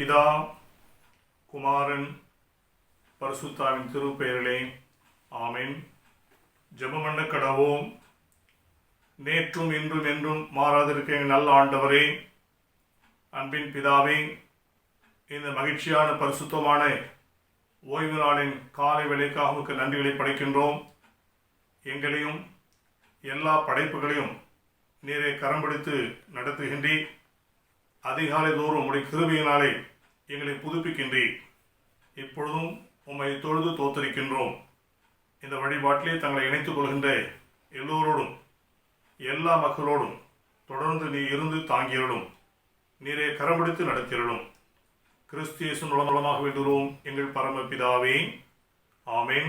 பிதா குமாரன் பரிசுத்தாவின் திருப்பெயரிலே ஆமென். ஜெபம் பண்ண கடவோம். நேற்றும் இன்றும் என்றும் மாறாதிருக்க எங்கள் நல்ல ஆண்டவரே, அன்பின் பிதாவே, இந்த மகிழ்ச்சியான பரிசுத்தமான ஓய்வு நாளின் காலை வேளைக்காக உமக்கு நன்றிகளை படைக்கின்றோம். எங்களையும் எல்லா படைப்புகளையும் நீரை கரம் பிடித்து நடத்துகின்றீர். அதிகாலை தோறும் உடைய கிருபையினாலே எங்களை புதுப்பிக்கின்றீர். இப்பொழுதும் உம்மை தொழுது தோத்தரிக்கின்றோம். இந்த வழிபாட்டிலே தங்களை இணைத்துக் கொள்கின்ற எல்லோரோடும் எல்லா மக்களோடும் தொடர்ந்து நீ இருந்து தாங்கியருளும். நீரை கரம் பிடித்து நடத்தியருளும். கிறிஸ்து இயேசு மூலமாக வேண்டுகிறோம் எங்கள் பரம பிதாவே, ஆமென்.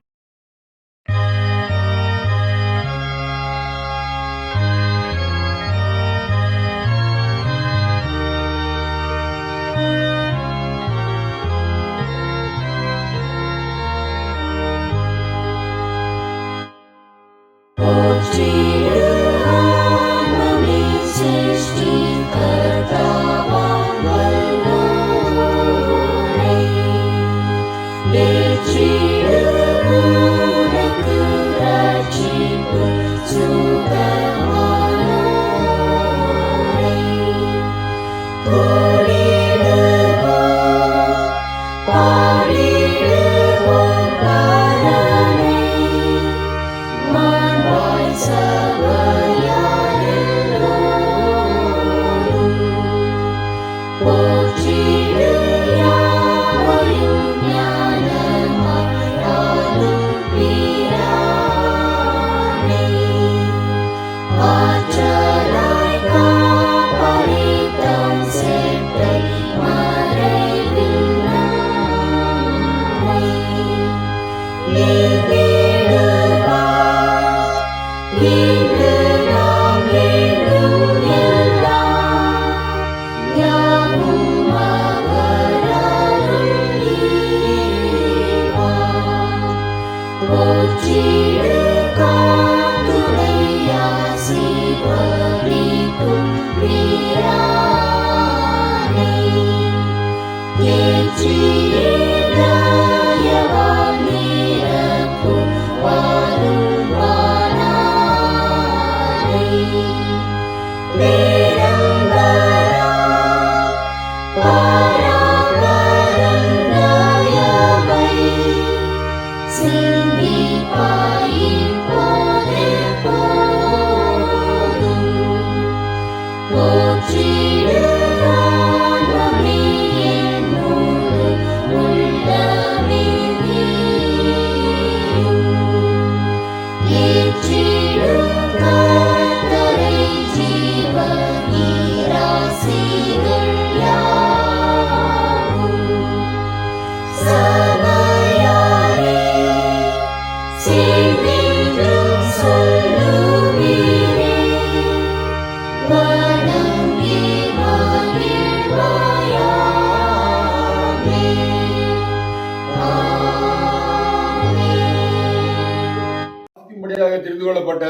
தெரிந்து கொள்ளப்பட்ட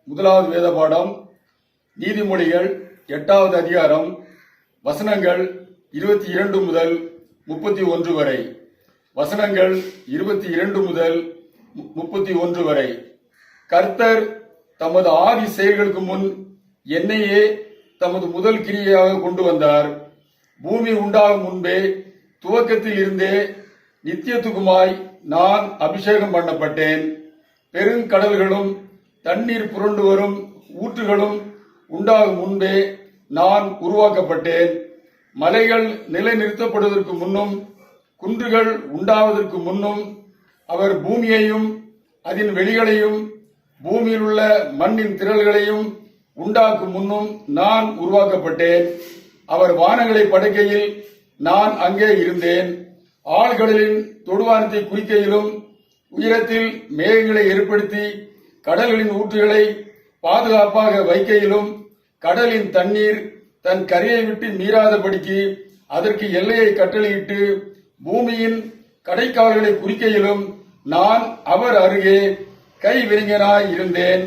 முதலாவது வேத பாடம் நீதிமொழிகள் 8வது அதிகாரம் வசனங்கள் 22 முதல் 31 வரை. வசனங்கள் 22 முதல் 31 வரை. கர்த்தர் தமது ஆதி செயல்களுக்கு முன் என்னையே தமது முதல் கிரியையாக கொண்டு வந்தார். பூமி உண்டாகும் முன்பே துவக்கத்தில் இருந்தே நித்தியத்துக்குமாய் நான் அபிஷேகம் பண்ணப்பட்டேன். பெருங்கடல்களும் தண்ணீர் புரண்டு வரும் ஊற்றுகளும் உண்டாகும் முன்பே நான் உருவாக்கப்பட்டேன். மலைகள் நிலைநிறுத்தப்படுவதற்கு முன்னும் குன்றுகள் உண்டாவதற்கு முன்னும் அவர் பூமியையும் அதன் வெளிகளையும் பூமியில் உள்ள மண்ணின் திரள்களையும் உண்டாக்கும் முன்னும் நான் உருவாக்கப்பட்டேன். அவர் வானங்களை படைக்கையில் நான் அங்கே இருந்தேன். ஆழ்கடலின் தொடுவானத்தை குறிக்கையிலும் உயரத்தில் மேகங்களை ஏற்படுத்தி கடல்களின் ஊற்றுகளை பாதுகாப்பாக வைக்கையிலும் கடலின் தண்ணீர் தன் கரையை விட்டு மீறாதபடிக்கு அதற்கு எல்லையை கட்டளையிட்டு பூமியின் கடைக்கால்களை குறிக்கையிலும் நான் அவர் அருகே கைவிரிஞனாய் இருந்தேன்.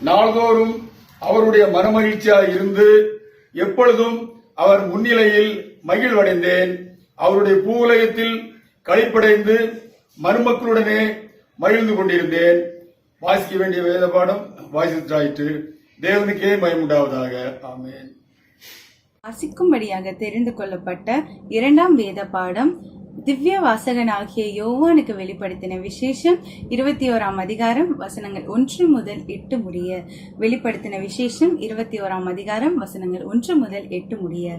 நாள்தோறும் அவருடைய மனமகிழ்ச்சியாய் இருந்து எப்பொழுதும் அவர் முன்னிலையில் மகிழ்வடைந்தேன். அவருடைய பூவுலகத்தில் களிப்படைந்து மருமக்களுடனே மகிழ்ந்து கொண்டிருந்தேன். வாசிக்க வேண்டிய வேத பாடம் வாசித்தாயிற்று. தேவனுக்கே மகிமுண்டாவதாக. ஆமென். வாசிக்கும்படியாக தெரிந்து கொள்ளப்பட்ட இரண்டாம் வேத பாடம் திவ்ய வாசகனாகிய யோவானுக்கு வெளிப்படுத்தின விசேஷம் 21ஆம் அதிகாரம் வசனங்கள் 1 முதல் 8 முடிய. வெளிப்படுத்தின விசேஷம் 21ஆம் அதிகாரம் வசனங்கள் 1 முதல் 8 முடிய.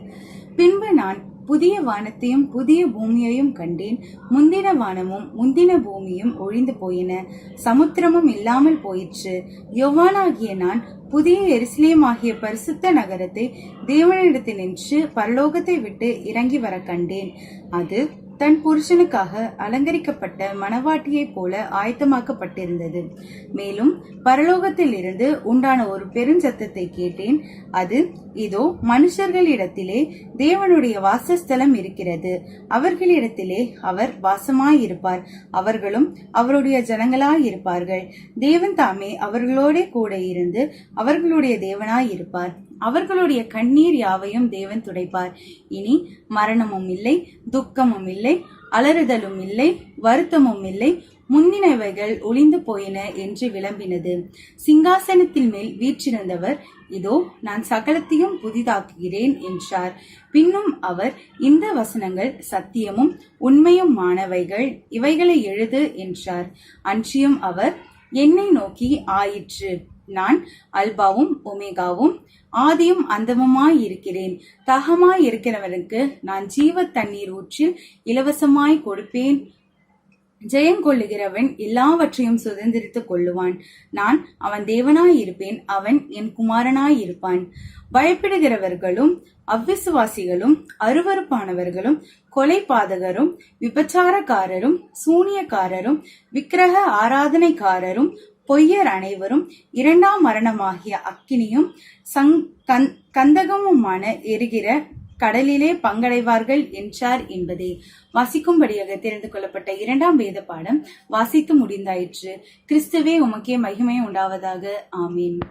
பின்பு நான் புதிய வானத்தையும் புதிய பூமியையும் கண்டேன். முந்தின வானமும் முந்தின பூமியும் ஒழிந்து போயின, சமுத்திரமும் இல்லாமல் போயிற்று. யோவானாகிய நான் புதிய எருசலேம் ஆகிய பரிசுத்த நகரத்தை தேவனிடத்தினின்று பரலோகத்தை விட்டு இறங்கி வர கண்டேன். அது தன் புருஷனுக்காக அலங்கரிக்கப்பட்ட மணவாட்டியைப் போல ஆயத்தமாக்கப்பட்டிருந்தது. மேலும் பரலோகத்தில் இருந்து உண்டான ஒரு பெருஞ்சத்தத்தை கேட்டேன். அது, இதோ மனுஷர்களிடத்திலே தேவனுடைய வாசஸ்தலம் இருக்கிறது, அவர்களிடத்திலே அவர் வாசமாயிருப்பார், அவர்களும் அவருடைய ஜனங்களாயிருப்பார்கள். தேவன் தாமே அவர்களோட கூட இருந்து அவர்களுடைய தேவனாயிருப்பார். அவர்களுடைய கண்ணீர் யாவையும் தேவன் துடைப்பார். இனி மரணமும் இல்லை, துக்கமும் இல்லை, அலறுதலும் இல்லை, வருத்தமும் இல்லை, முந்தினவைகள் ஒளிந்து போயின என்று விளம்பினது. சிங்காசனத்தில் மேல் வீற்றிருந்தவர், இதோ நான் சகலத்தையும் புதிதாக்குகிறேன் என்றார். பின்னும் அவர், இந்த வசனங்கள் சத்தியமும் உண்மையும் மானவைகள், இவைகளை எழுது என்றார். அன்றியும் அவர் என்னை நோக்கி, ஆயிற்று, நான் அல்பாவும் ஒமேகாவும் ஆதியும் அந்தமுமாய் இருக்கிறேன். தாகமாய் இருக்கிறவனுக்கு நான் ஜீவ தண்ணீர் ஊற்றி இலவசமாய் கொடுப்பேன். ஜெயங்கொள்ளுகிறவன் எல்லாவற்றையும் சுதந்திரித்துக் கொள்ளுவான். நான் அவன் தேவனாய் இருப்பேன், அவன் என் குமாரனாய் இருப்பான். பயப்படுகிறவர்களும் அவ்விசுவாசிகளும் அருவருப்பானவர்களும் கொலைபாதகரும் விபச்சாரக்காரரும் சூனியக்காரரும் விக்கிரக ஆராதனைக்காரரும் பொய்யர் அனைவரும் இரண்டாம் மரணமாகிய அக்கினியும் கந்தகமுமான எரிகிற கடலிலே பங்கடைவார்கள் என்றார் என்பதே. வாசிக்கும்படியாக தெரிந்து கொள்ளப்பட்ட இரண்டாம் வேத பாடம் வாசித்து முடிந்தாயிற்று. கிறிஸ்துவே உமக்கே மகிமை உண்டாவதாக. ஆமீன்.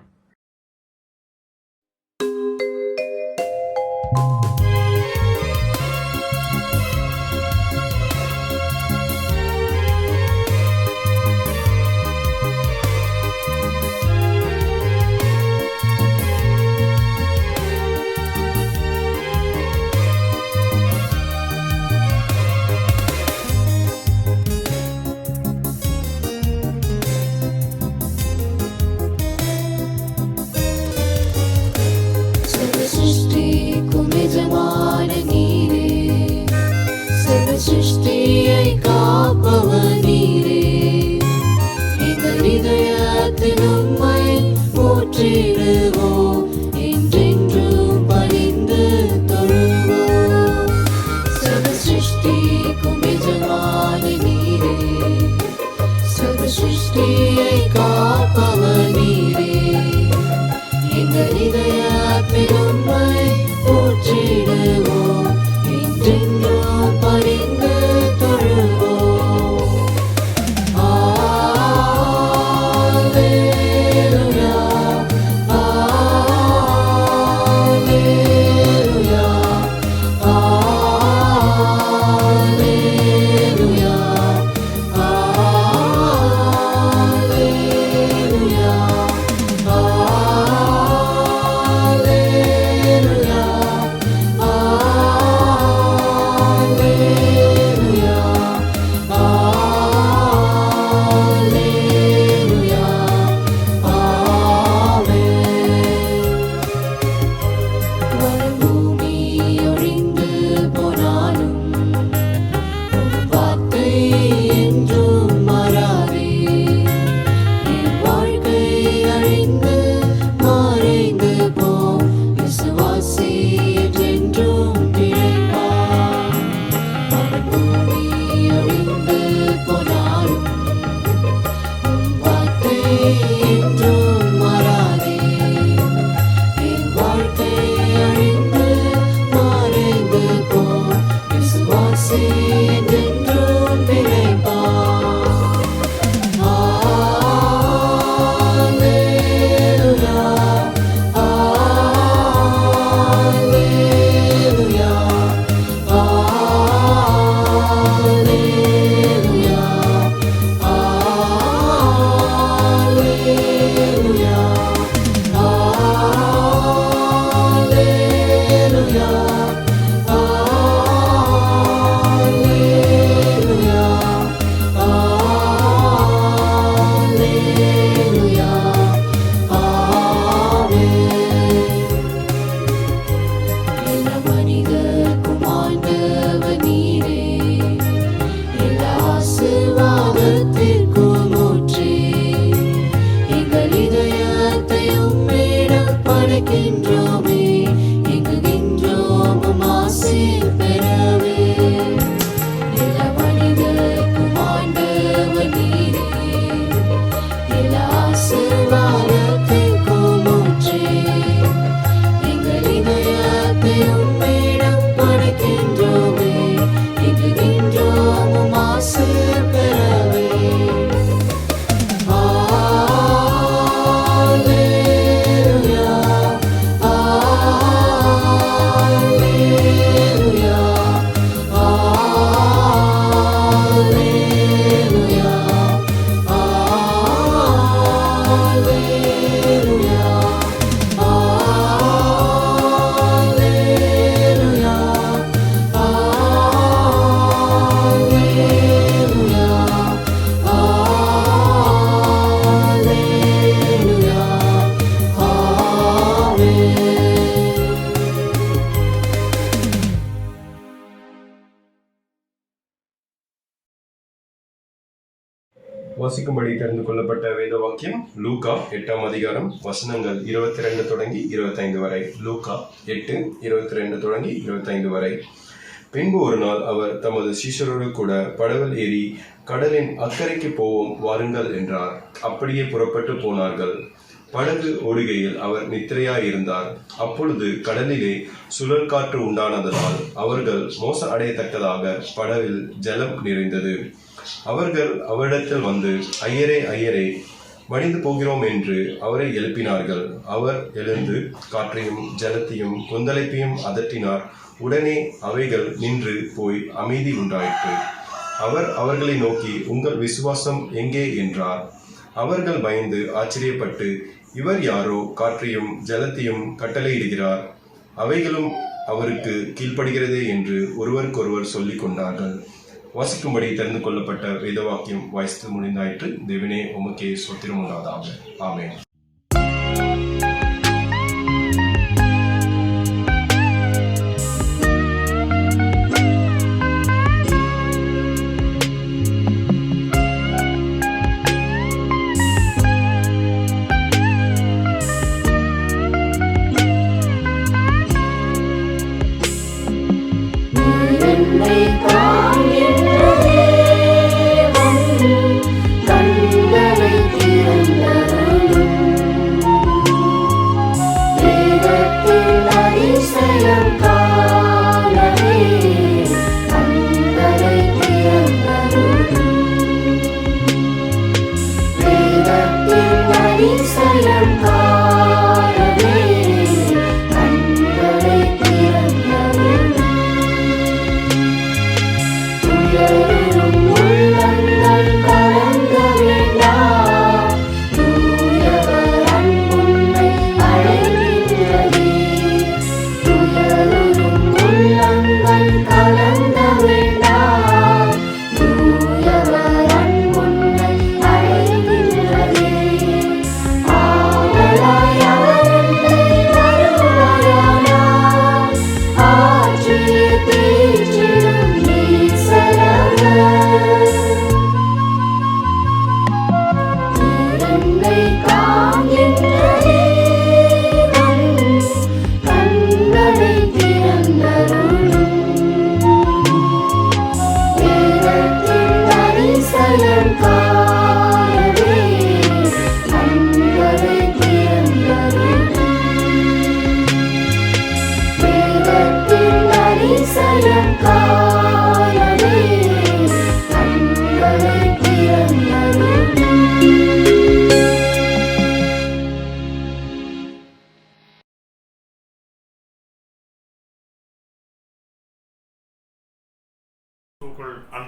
வாசிக்கும்படி தெரிந்து கொள்ளப்பட்ட வேத வாக்கியம் லூக்கா 8ஆம் அதிகாரம் வசனங்கள் 22 தொடங்கி 25 வரை. லூக்கா 8:22 தொடங்கி 25 வரை. பின்பு ஒரு நாள் அவர் தமது சீஷரோடு கூட படவில் ஏறி கடலின் அக்கறைக்கு போவோம் வாருங்கள் என்றார். அப்படியே புறப்பட்டு போனார்கள். படகு ஓடுகையில் அவர் நித்திரையாயிருந்தார். அப்பொழுது கடலிலே சுழல் காற்று உண்டானதனால் அவர்கள் மோச அடையத்தக்கதாக படவில் ஜலம் நிறைந்தது. அவர்கள் அவரிடத்தில் வந்து, ஐயரே ஐயரே, மடிந்து போகிறோம் என்று அவரை எழுப்பினார்கள். அவர் எழுந்து காற்றையும் ஜலத்தையும் கொந்தளிப்பையும் அதட்டினார். உடனே அவைகள் நின்று போய் அமைதி உண்டாயிற்று. அவர் அவர்களை நோக்கி, உங்கள் விசுவாசம் எங்கே என்றார். அவர்கள் பயந்து ஆச்சரியப்பட்டு, இவர் யாரோ காற்றையும் ஜலத்தையும் கட்டளையிடுகிறார், அவைகளும் அவருக்கு கீழ்ப்படுகிறதே என்று ஒருவருக்கொருவர் சொல்லிக் கொண்டார்கள். வாசிக்கும்படி தெரிந்து கொள்ளப்பட்ட வேதவாக்கியம் வாசித்து முடிந்தாயிற்று. தேவனே உமக்கே ஸ்தோத்திரம் உண்டாவதாக. ஆமென்.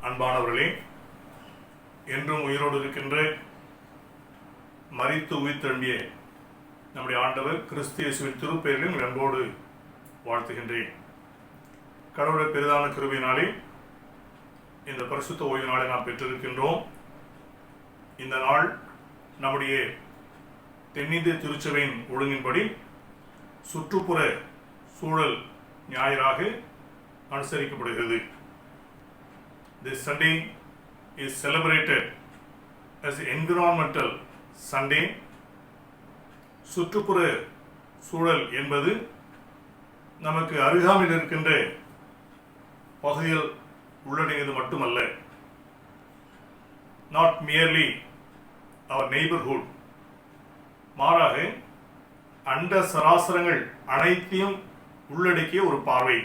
அன்பானவர்களே, என்றும் உயிரோடு இருக்கின்ற மரித்து உயிர்த்தெழும்பிய நம்முடைய ஆண்டவர் கிறிஸ்து இயேசுவின் திருப்பெயரில் அன்போடு வாழ்த்துகின்றேன். கடவுளுடைய பெரிதான கிருபையினாலே இந்த பரிசுத்த ஓய்வு நாளை நாம் பெற்றிருக்கின்றோம். இந்த நாள் நம்முடைய தென்னிந்திய திருச்சபையின் ஒழுங்கின்படி சுற்றுப்புற சூழல் ஞாயிறாக அனுசரிக்கப்படுகிறது. This Sunday is celebrated as Environmental Sunday. சுற்றுப்புற சூழல் என்பது நமக்கு அருகாமையில் இருக்கின்ற பகுதியில் உள்ளடங்கியது மட்டுமல்ல. Not merely our neighborhood. மாறாக அண்ட சராசரங்கள் அனைத்தையும் உள்ளடக்கிய ஒரு பார்வை.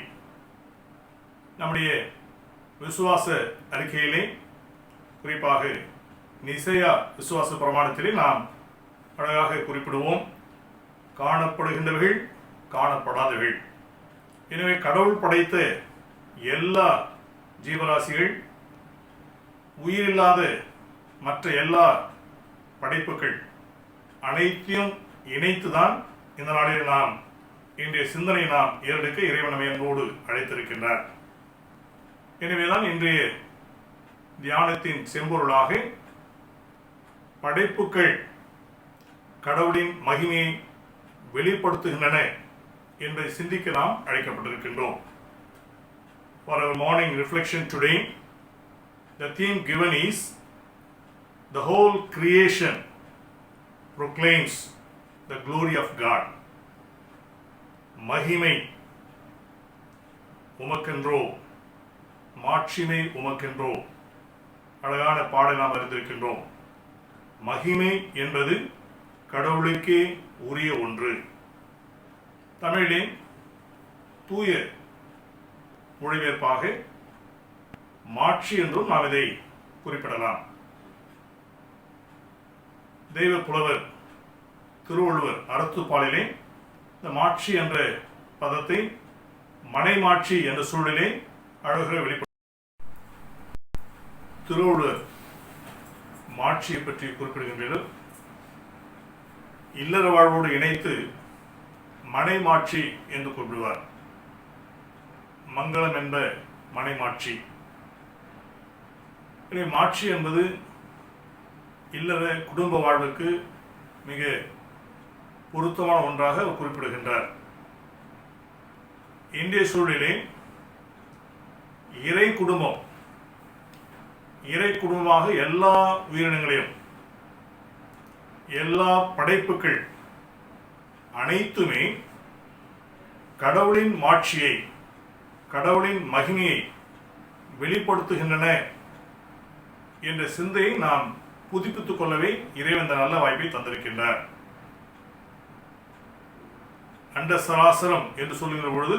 நம்முடைய விசுவாச அறிக்கையிலே, குறிப்பாக நிசையா விசுவாச பிரமாணத்திலே நாம் அழகாக குறிப்பிடுவோம், காணப்படுகின்றவர்கள் காணப்படாதவர்கள். எனவே கடவுள் படைத்த எல்லா ஜீவராசிகள், உயிரில்லாத மற்ற எல்லா படைப்புகள் அனைத்தையும் இணைத்துதான் இந்த நாளில் நாம் இன்றைய சிந்தனை நாம் ஏறெடுக்க இறைவன் நம்மை அன்போடு அழைத்திருக்கின்றார். எனவேதான் இன்றைய தியானத்தின் செம்பொருளாக படைப்புகள் கடவுளின் மகிமையை வெளிப்படுத்துகின்றன என்பதை சிந்திக்க நாம் அழைக்கப்பட்டிருக்கின்றோம். For our morning reflection today, the theme given is The whole creation proclaims the glory of God. மகிமை உமக்கென்றோ, மாட்சிமை உமக்கென்றோ. அழகான பாடல் நாம் அறிந்திருக்கின்றோம். மகிமை என்பது கடவுளுக்கே உரிய ஒன்று. தமிழிலே தூய மொழிபெயர்ப்பாக மாட்சி என்றும் நாம் இதை குறிப்பிடலாம். தெய்வ புலவர் திருவள்ளுவர் அறத்துப்பாலிலே இந்த மாட்சி என்ற பதத்தை மனைமாட்சி என்ற சூழலிலே அழகாக வெளிப்பட திருவள்ளுவர் மாட்சியை பற்றி குறிப்பிடுகின்றனர். இல்லற வாழ்வோடு இணைத்து மனைமாட்சி என்று குறிப்பிடுவார். மங்களம் என்ற மனைமாட்சி. மாட்சி என்பது இல்லற குடும்ப வாழ்வுக்கு மிக பொருத்தமான ஒன்றாக அவர் குறிப்பிடுகின்றார். இந்திய சூழலிலே இறை குடும்பமாக எல்லா உயிரினங்களையும், எல்லா படைப்புகள் அனைத்துமே கடவுளின் மாட்சியை, கடவுளின் மகிமையை வெளிப்படுத்துகின்றன என்ற சிந்தையை நாம் புதுப்பித்துக் கொள்ளவே இறைவன் இந்த நல்ல வாய்ப்பை தந்திருக்கின்றார். அண்ட சராசரம் என்று சொல்லுகிற பொழுது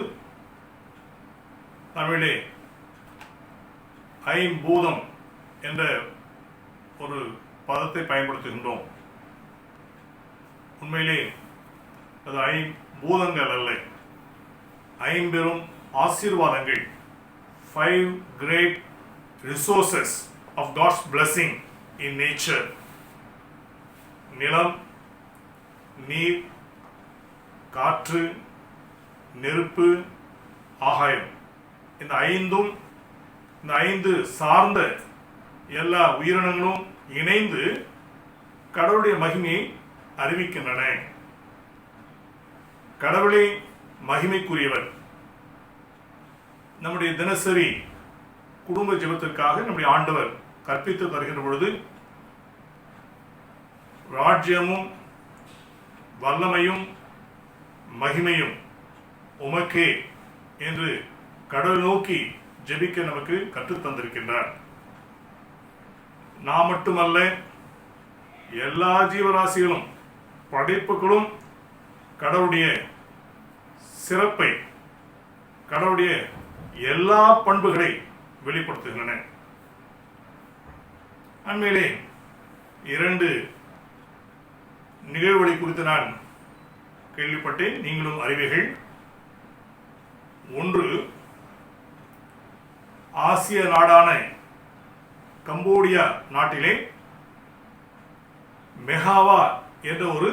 தமிழே ஐம்பூதம் என்ற ஒரு பதத்தை பயன்படுத்துகின்றோம். உண்மையிலே அது ஐம்பூதங்கள் அல்ல, ஐம்பெரும் ஆசீர்வாதங்கள். 5 great resources of God's blessing in nature. நிலம், நீர், காற்று, நெருப்பு, ஆகாயம். இந்த ஐந்து சார்ந்த எல்லா உயிரினங்களும் இணைந்து கடவுளுடைய மகிமையை அறிவிக்கின்றன. கடவுளே மகிமைக்குரியவர். நம்முடைய தினசரி குடும்ப ஜெபத்திற்காக நம்முடைய ஆண்டவர் கற்பித்து தருகின்ற பொழுது ராஜ்யமும் வல்லமையும் மகிமையும் உமக்கே என்று கடவுள் நோக்கி ஜெபிக்க நமக்கு கற்றுத் தந்திருக்கின்றார். நாம் மட்டுமல்ல, எல்லா ஜீவராசிகளும் படைப்புகளும் கடவுளுடைய சிறப்பை, கடவுளுடைய எல்லா பண்புகளை வெளிப்படுத்துகின்றன. அண்மையிலே 2 நிகழ்வுகளை குறித்து நான் கேள்விப்பட்டேன், நீங்களும் அறிவீர்கள். ஒன்று, ஆசிய நாடான கம்போடியா நாட்டிலே மெகாவா என்ற ஒரு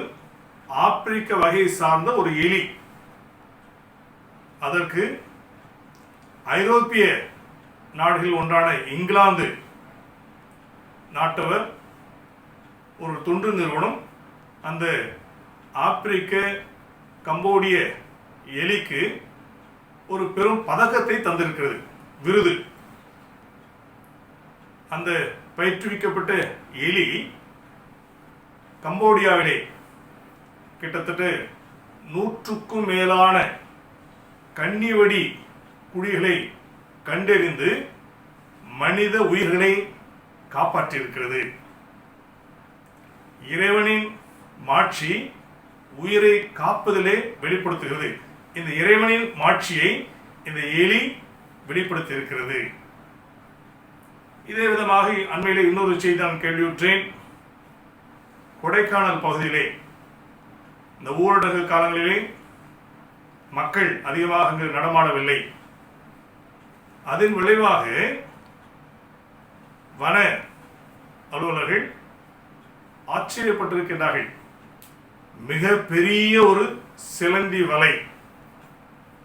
ஆப்பிரிக்க வகையை சார்ந்த ஒரு எலி, அதற்கு ஐரோப்பிய நாடுகளில் ஒன்றான இங்கிலாந்து நாட்டவர் ஒரு தொண்டு நிறுவனம் அந்த ஆப்பிரிக்க கம்போடிய எலிக்கு ஒரு பெரும் பதக்கத்தை தந்திருக்கிறது, விருது. அந்த பயிற்றுவிக்கப்பட்ட எலி கம்போடியாவிலே கிட்டத்தட்ட 100க்கும் மேலான கன்னிவெடி குழிகளை கண்டறிந்து மனித உயிர்களை காப்பாற்றியிருக்கிறது. இறைவனின் மாட்சி உயிரை காப்பதிலே வெளிப்படுத்துகிறது. இந்த இறைவனின் மாட்சியை இந்த எலி வெளிப்படுத்தி இருக்கிறது. இதே விதமாக அண்மையிலே இன்னொரு செய்தி நான் கேள்வியுற்றேன். கொடைக்கானல் பகுதியிலே இந்த ஊரடங்கு காலங்களிலே மக்கள் அதிகமாக அங்கு நடமாடவில்லை. அதன் விளைவாக வன அலுவலர்கள் ஆச்சரியப்பட்டிருக்கின்றார்கள். மிக பெரிய ஒரு சிலந்தி வலை,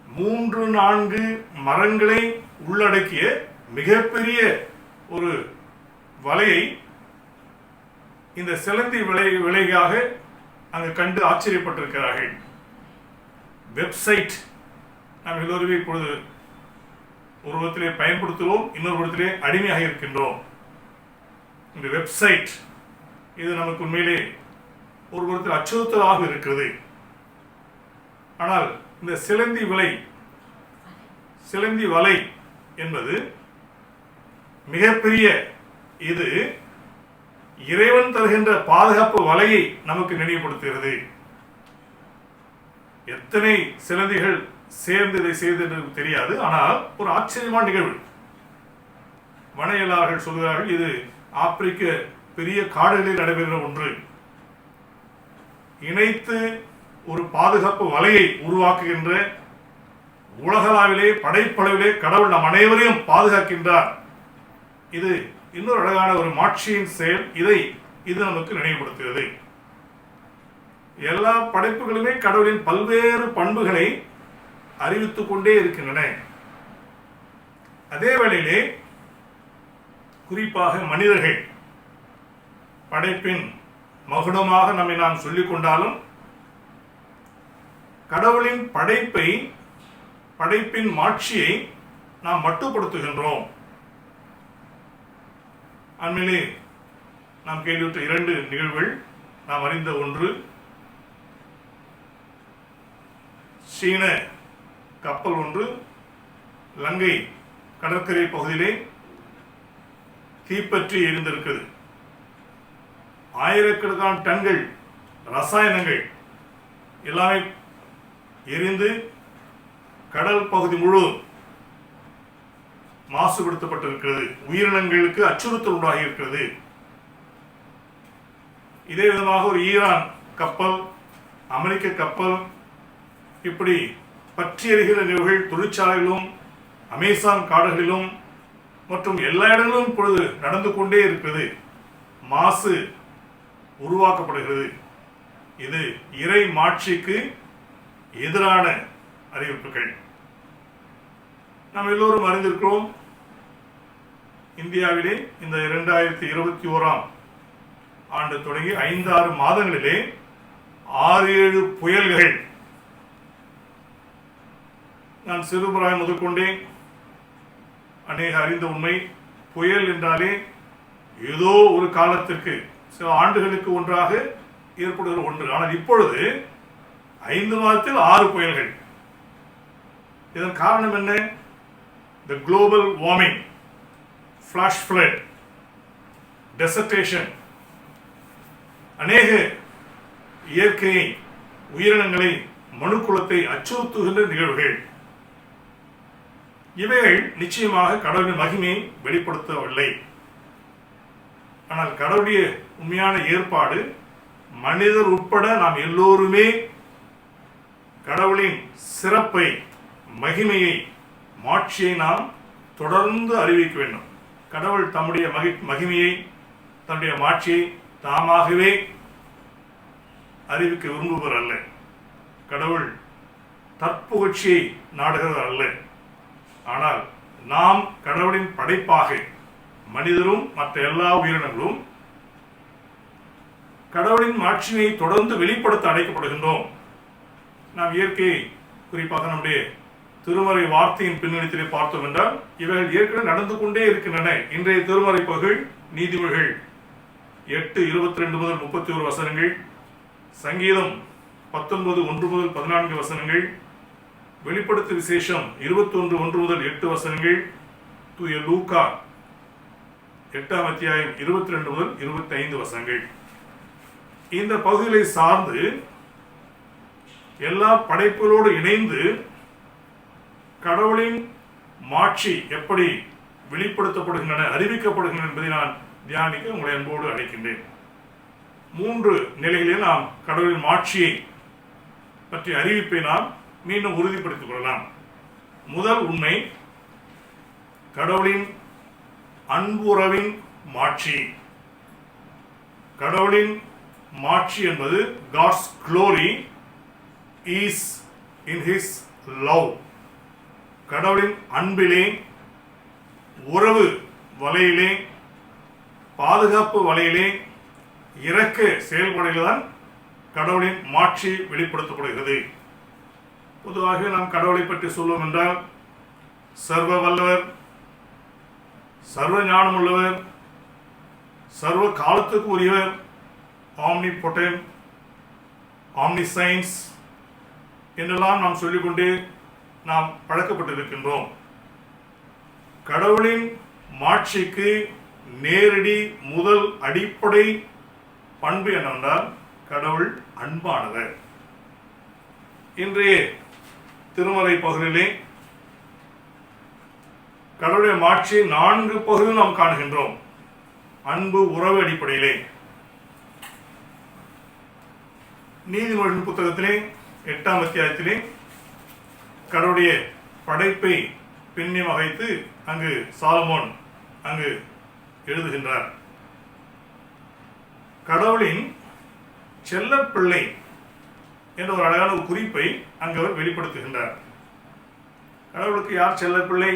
3-4 மரங்களை உள்ளடக்கிய மிகப்பெரிய ஒரு வலையை இந்த சிலந்தி விலையாக அங்கு கண்டு ஆச்சரியப்பட்டிருக்கிறார்கள். வெப்சைட் நாம் எல்லோருமே இப்பொழுது ஒரு விதத்திலே பயன்படுத்துகிறோம், இன்னொரு விதத்திலே அடிமையாக இருக்கின்றோம். இந்த வெப்சைட் இது நமக்கு உண்மையிலே ஒரு புறத்தில் அச்சுறுத்தலாக இருக்கிறது. ஆனால் இந்த சிலந்தி வலை என்பது மிகப்பெரிய, இது இறைவன் தருகின்ற பாதுகாப்பு வலையை நமக்கு நினைவுபடுத்துகிறது. எத்தனை சிலந்திகள் சேர்ந்து இதை செய்தது தெரியாது. ஆனால் ஒரு ஆச்சரியமான நிகழ்வு. வனையலாளர்கள் சொல்கிறார்கள், இது ஆப்பிரிக்க பெரிய காடுகளில் நடைபெறுகிற ஒன்று. இணைத்து ஒரு பாதுகாப்பு வலையை உருவாக்குகின்ற உலகளாவிலே படைப்பளவிலே கடவுள் நம் அனைவரையும் பாதுகாக்கின்றார். இது இன்னொரு அழகான ஒரு மாட்சியின் செயல். இது நமக்கு நினைவுபடுத்துகிறது. எல்லா படைப்புகளுமே கடவுளின் பல்வேறு பண்புகளை அறிவித்துக் கொண்டே இருக்கின்றன. அதே வேளையிலே குறிப்பாக மனிதர்கள் படைப்பின் மகுடமாக நம்மை நாம் சொல்லிக் கொண்டாலும் கடவுளின் படைப்பின் மாட்சியை நாம் மட்டுப்படுத்துகின்றோம். அண்மையிலே நாம் கேள்வியுற்ற 2 நிகழ்வுகள். நாம் அறிந்த ஒன்று, சீன கப்பல் ஒன்று லங்கை கடற்கரை பகுதியிலே தீப்பற்றி எரிந்திருக்கிறது. ஆயிரக்கணக்கான டன்கள் ரசாயனங்கள் எல்லாமே எரிந்து கடல் பகுதி முழுவதும் மாசுபடுத்தப்பட்டிருக்கிறது. உயிரினங்களுக்கு அச்சுறுத்தல் உண்டாகி இருக்கிறது. இதே விதமாக ஒரு ஈரான் கப்பல், அமெரிக்க கப்பல், இப்படி பற்றி எரிகிற நிகழ்வுகள் தொழிற்சாலைகளிலும் அமேசான் காடுகளிலும் மற்றும் எல்லா இடங்களிலும் இப்பொழுது நடந்து கொண்டே இருக்கிறது. மாசு உருவாக்கப்படுகிறது. இது இறை மாட்சிக்கு எதிரான அறிவிப்புகள். நாம் எல்லோரும் அறிந்திருக்கிறோம், இந்தியாவிலே இந்த 2021 ஆண்டு தொடங்கி 5-6 மாதங்களிலே 6-7 புயல்கள். நான் சிறுபிராயம் முதற்கொண்டே அநேக அறிந்த உண்மை, புயல் என்றாலே ஏதோ ஒரு காலத்திற்கு சில ஆண்டுகளுக்கு ஒன்றாக ஏற்படுகிற ஒன்று. ஆனால் இப்பொழுது 5 மாதத்தில் 6 புயல்கள். இதன் காரணம் என்ன? The global warming, flash flood, desertation, அநேக இயற்கையை, உயிரினங்களை, மனுக்குலத்தை அச்சுறுத்துகின்ற நிகழ்வுகள். இவைகள் நிச்சயமாக கடவுளின் மகிமையை வெளிப்படுத்தவில்லை. ஆனால் கடவுளுடைய உண்மையான ஏற்பாடு, மனிதர் உட்பட நாம் எல்லோருமே கடவுளின் சிறப்பை, மகிமையை, மாட்சியை நாம் தொடர்ந்து அறிவிக்க வேண்டும். கடவுள் தம்முடைய மகிமையை, தன்னுடைய மாட்சியை தாமாகவே அறிவிக்க விரும்புவர் அல்ல. கடவுள் தற்புகழ்ச்சியை நாடுகிறவர் அல்ல. ஆனால் நாம் கடவுளின் படைப்பாக, மனிதரும் மற்ற எல்லா உயிரினங்களும் கடவுளின் மாட்சியை தொடர்ந்து வெளிப்படுத்த அழைக்கப்படுகின்றோம். நாம் இயற்கையை, குறிப்பாக நம்முடைய திருமறை வார்த்தையின் பின்னணித்திலே பார்த்தோம் என்றால் இவைகள் ஏற்கனவே நடந்து கொண்டே இருக்கின்றன. இன்றைய திருமறை பகுதிகள் நீதிமொழிகள் 8:22 முதல் 31 வசனங்கள், சங்கீதம் 19:1 முதல் 14 வசனங்கள், வெளிப்படுத்து விசேஷம் 21:1 முதல் 8 வசனங்கள், தூய லூக்கா 8ஆம் அத்தியாயம் 22 முதல் 25 வசனங்கள். இந்த பகுதிகளை சார்ந்து எல்லா படைப்புகளோடு இணைந்து கடவுளின் மாட்சி எப்படி வெளிப்படுத்தப்படுகின்றன, அறிவிக்கப்படுகின்றன என்பதை நான் தியானிக்க உங்களை அன்போடு அழைக்கின்றேன். 3 நிலைகளில் நாம் கடவுளின் மாட்சியை பற்றிய அறிவிப்பை நாம் மீண்டும் உறுதிப்படுத்திக் கொள்ளலாம். முதல் உண்மை, கடவுளின் அன்புறவின் மாட்சி. கடவுளின் மாட்சி என்பது God's glory is in his love. கடவுளின் அன்பிலே, உறவு வலையிலே, பாதுகாப்பு வலையிலே, இரக்க செயல்முறையில்தான் கடவுளின் மாட்சி வெளிப்படுத்தப்படுகிறது. பொதுவாக நாம் கடவுளை பற்றி சொல்லுவோம் என்றால் சர்வ வல்லவர், சர்வ ஞானம் உள்ளவர், சர்வ காலத்துக்கு உரியவர் ஆம்னிபொட்டன்ட், ஆம்னிசைன்ஸ் என்றெல்லாம் நாம் சொல்லிக்கொண்டே நாம் பழக்கப்பட்டிருக்கின்றோம். கடவுளின் மாட்சிக்கு நேரடி முதல் அடிப்படை பண்பு என்னவென்றால் கடவுள் அன்பானவர். இன்றைய திருமறை பகுதியிலே கடவுளுடைய மாட்சி 4 பகுதியில் நாம் காணுகின்றோம். அன்பு உறவு அடிப்படையிலே நீதிமொழிகள் புத்தகத்திலே 8ஆம் அத்தியாயத்திலே கடவுளுடைய படைப்பை பின்னியம் வைத்து அங்கு சாலமோன் அங்கு எழுதுகின்றார். கடவுளின் செல்ல பிள்ளை என்ற ஒரு அழகான ஒரு குறிப்பை அங்கு அவர் வெளிப்படுத்துகின்றார். கடவுளுக்கு யார் செல்ல பிள்ளை?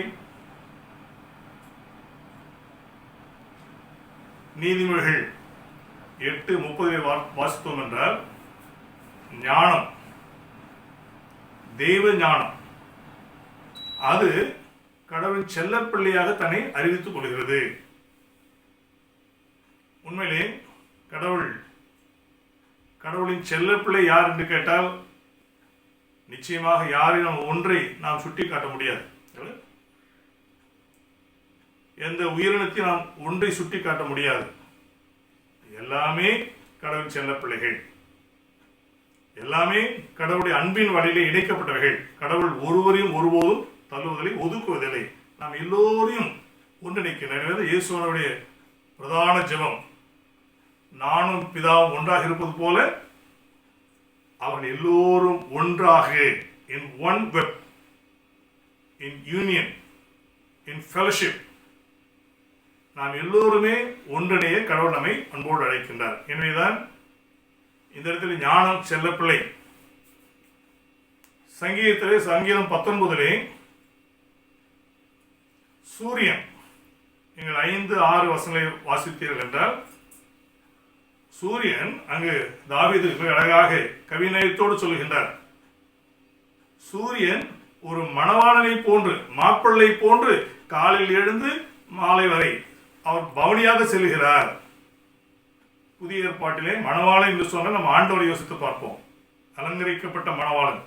நீதிமொழிகள் 8:30 வாசித்தோம் என்றால் ஞானம், தெய்வ ஞானம், அது கடவுளின் செல்ல பிள்ளையாக தன்னை அறிவித்துக் கொள்கிறது. உண்மையிலே கடவுளின் செல்ல பிள்ளை யார் என்று கேட்டால் நிச்சயமாக யாரையும் ஒன்றை நாம் சுட்டி காட்ட முடியாது. எந்த உயிரினத்தையும் நாம் ஒன்றை சுட்டி காட்ட முடியாது. எல்லாமே கடவுளின் செல்ல பிள்ளைகள், எல்லாமே கடவுளுடைய அன்பின் வழியிலே இணைக்கப்பட்டவர்கள். கடவுள் ஒருவரையும் ஒருபோதும் தள்ளுவதில்லை, ஒதுக்குவதில்லை. நாம் எல்லோரையும் ஒன்றிணைக்கின்றனர். இயேசுவனுடைய பிரதான ஜெபம், நானும் பிதாவும் ஒன்றாக இருப்பது போல அவர்கள் எல்லோரும் ஒன்றாக, in one web, in union, in fellowship, நாம் எல்லோருமே ஒன்றிணைய கடவுள் நம்மை அன்போடு அழைக்கின்றார். எனவேதான் இந்த இடத்துல ஞானம் செல்ல பிள்ளை. சங்கீதத்திலே சங்கீதம் 19 சூரியன், நீங்கள் 5-6 வசனங்களை வாசித்தீர்கள் என்றால் சூரியன் அங்கு தாவீது மிக அழகாக கவிநயத்தோடு சொல்லுகின்றார். சூரியன் ஒரு மணவாளனை போன்று, மாப்பிள்ளை போன்று காலையில் எழுந்து மாலை வரை அவர் பவனியாக செல்கிறார். புதிய ஏற்பாட்டிலே மணவாளன் என்று சொன்ன நம்ம ஆண்டவரை யோசித்து பார்ப்போம். அலங்கரிக்கப்பட்ட மணவாளன்.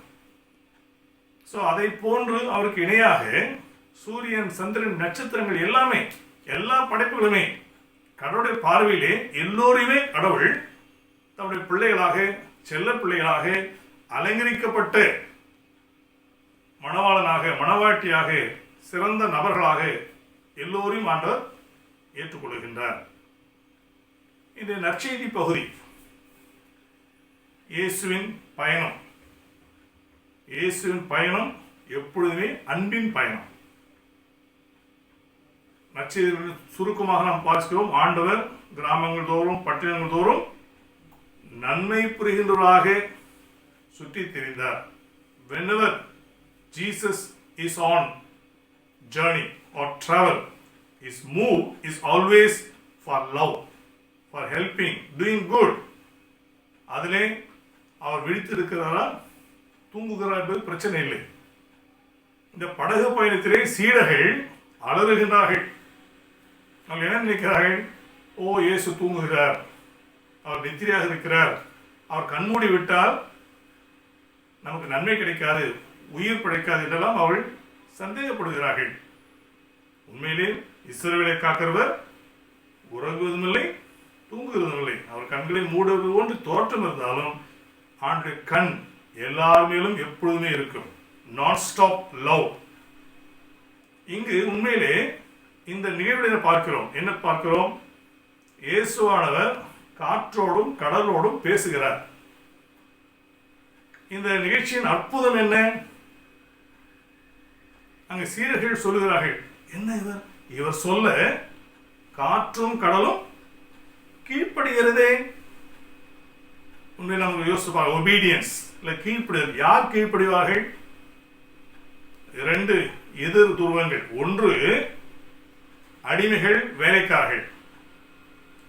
அதை போன்று அவருக்கு இணையாக சூரியன், சந்திரன், நட்சத்திரங்கள் எல்லாமே, எல்லா படைப்புகளுமே கடவுளுடைய பார்வையிலே எல்லோரையுமே கடவுள் தன்னுடைய பிள்ளைகளாக, செல்ல பிள்ளைகளாக, அலங்கரிக்கப்பட்ட மணவாளனாக, மணவாட்டியாக, சிறந்த நபர்களாக எல்லோரையும் ஆண்டவர் ஏற்றுக்கொள்கின்றார். இந்த நற்செய்தி பகுதி இயேசுவின் பயணம். இயேசுவின் பயணம் எப்பொழுதுமே அன்பின் பயணம். நற்செய்தி சுருக்கமாக நாம் பார்க்கிறோம். ஆண்டவர் கிராமங்கள் தோறும், பட்டினங்கள் தோறும் நன்மை புரிகின்றவராக சுற்றி திரிந்தார். Whenever Jesus is on journey or travel, his move is always for love, for helping, doing good. அதிலே அவர் விழித்திருக்கிறாரா, தூங்குகிறார் என்பது பிரச்சனை இல்லை. இந்த படகு பயணத்திலே சீடர்கள் அலறுகின்றார்கள். அவங்க என்ன நினைக்கிறார்கள்? ஓ, இயேசு தூங்குகிறார், அவர் நித்திரையாக இருக்கிறார், அவர் கண்மூடி விட்டால் நமக்கு நன்மை கிடைக்காது, உயிர் பிழைக்காது என்றெல்லாம் அவர்கள் சந்தேகப்படுகிறார்கள். உண்மையிலே இஸ்ரவேலை காக்கிறவர் உறங்குவதும் இல்லை, தூங்குவதும் இல்லை. அவர் கண்களை மூடுவது போன்று தோற்றம் இருந்தாலும் ஆண்டு கண் எல்லார் மேலும் எப்பொழுதுமே இருக்கும். நான் ஸ்டாப் லவ். இங்கு உண்மையிலே இந்த நிகழ்வுகளை பார்க்கிறோம். என்ன பார்க்கிறோம்? இயேசுவானவர் காற்றோடும் கடலோடும் பேசுகிறார். இந்த நிகழ்ச்சியின் அற்புதம் என்ன? அங்கு சீடர்கள் சொல்லுகிறார்கள், என்ன இவர் சொல்ல காற்றும் கடலும் கீழ்ப்படுகிறதே. உண்மையில் நமக்கு யோசிப்பாங்க, ஒபீடியன்ஸ் இல்லை கீழ்ப்படுதல். யார் கீழ்ப்படிவார்கள்? 2 எதிர் துருவங்கள். ஒன்று அடிமைகள், வேலைக்காரர்கள்.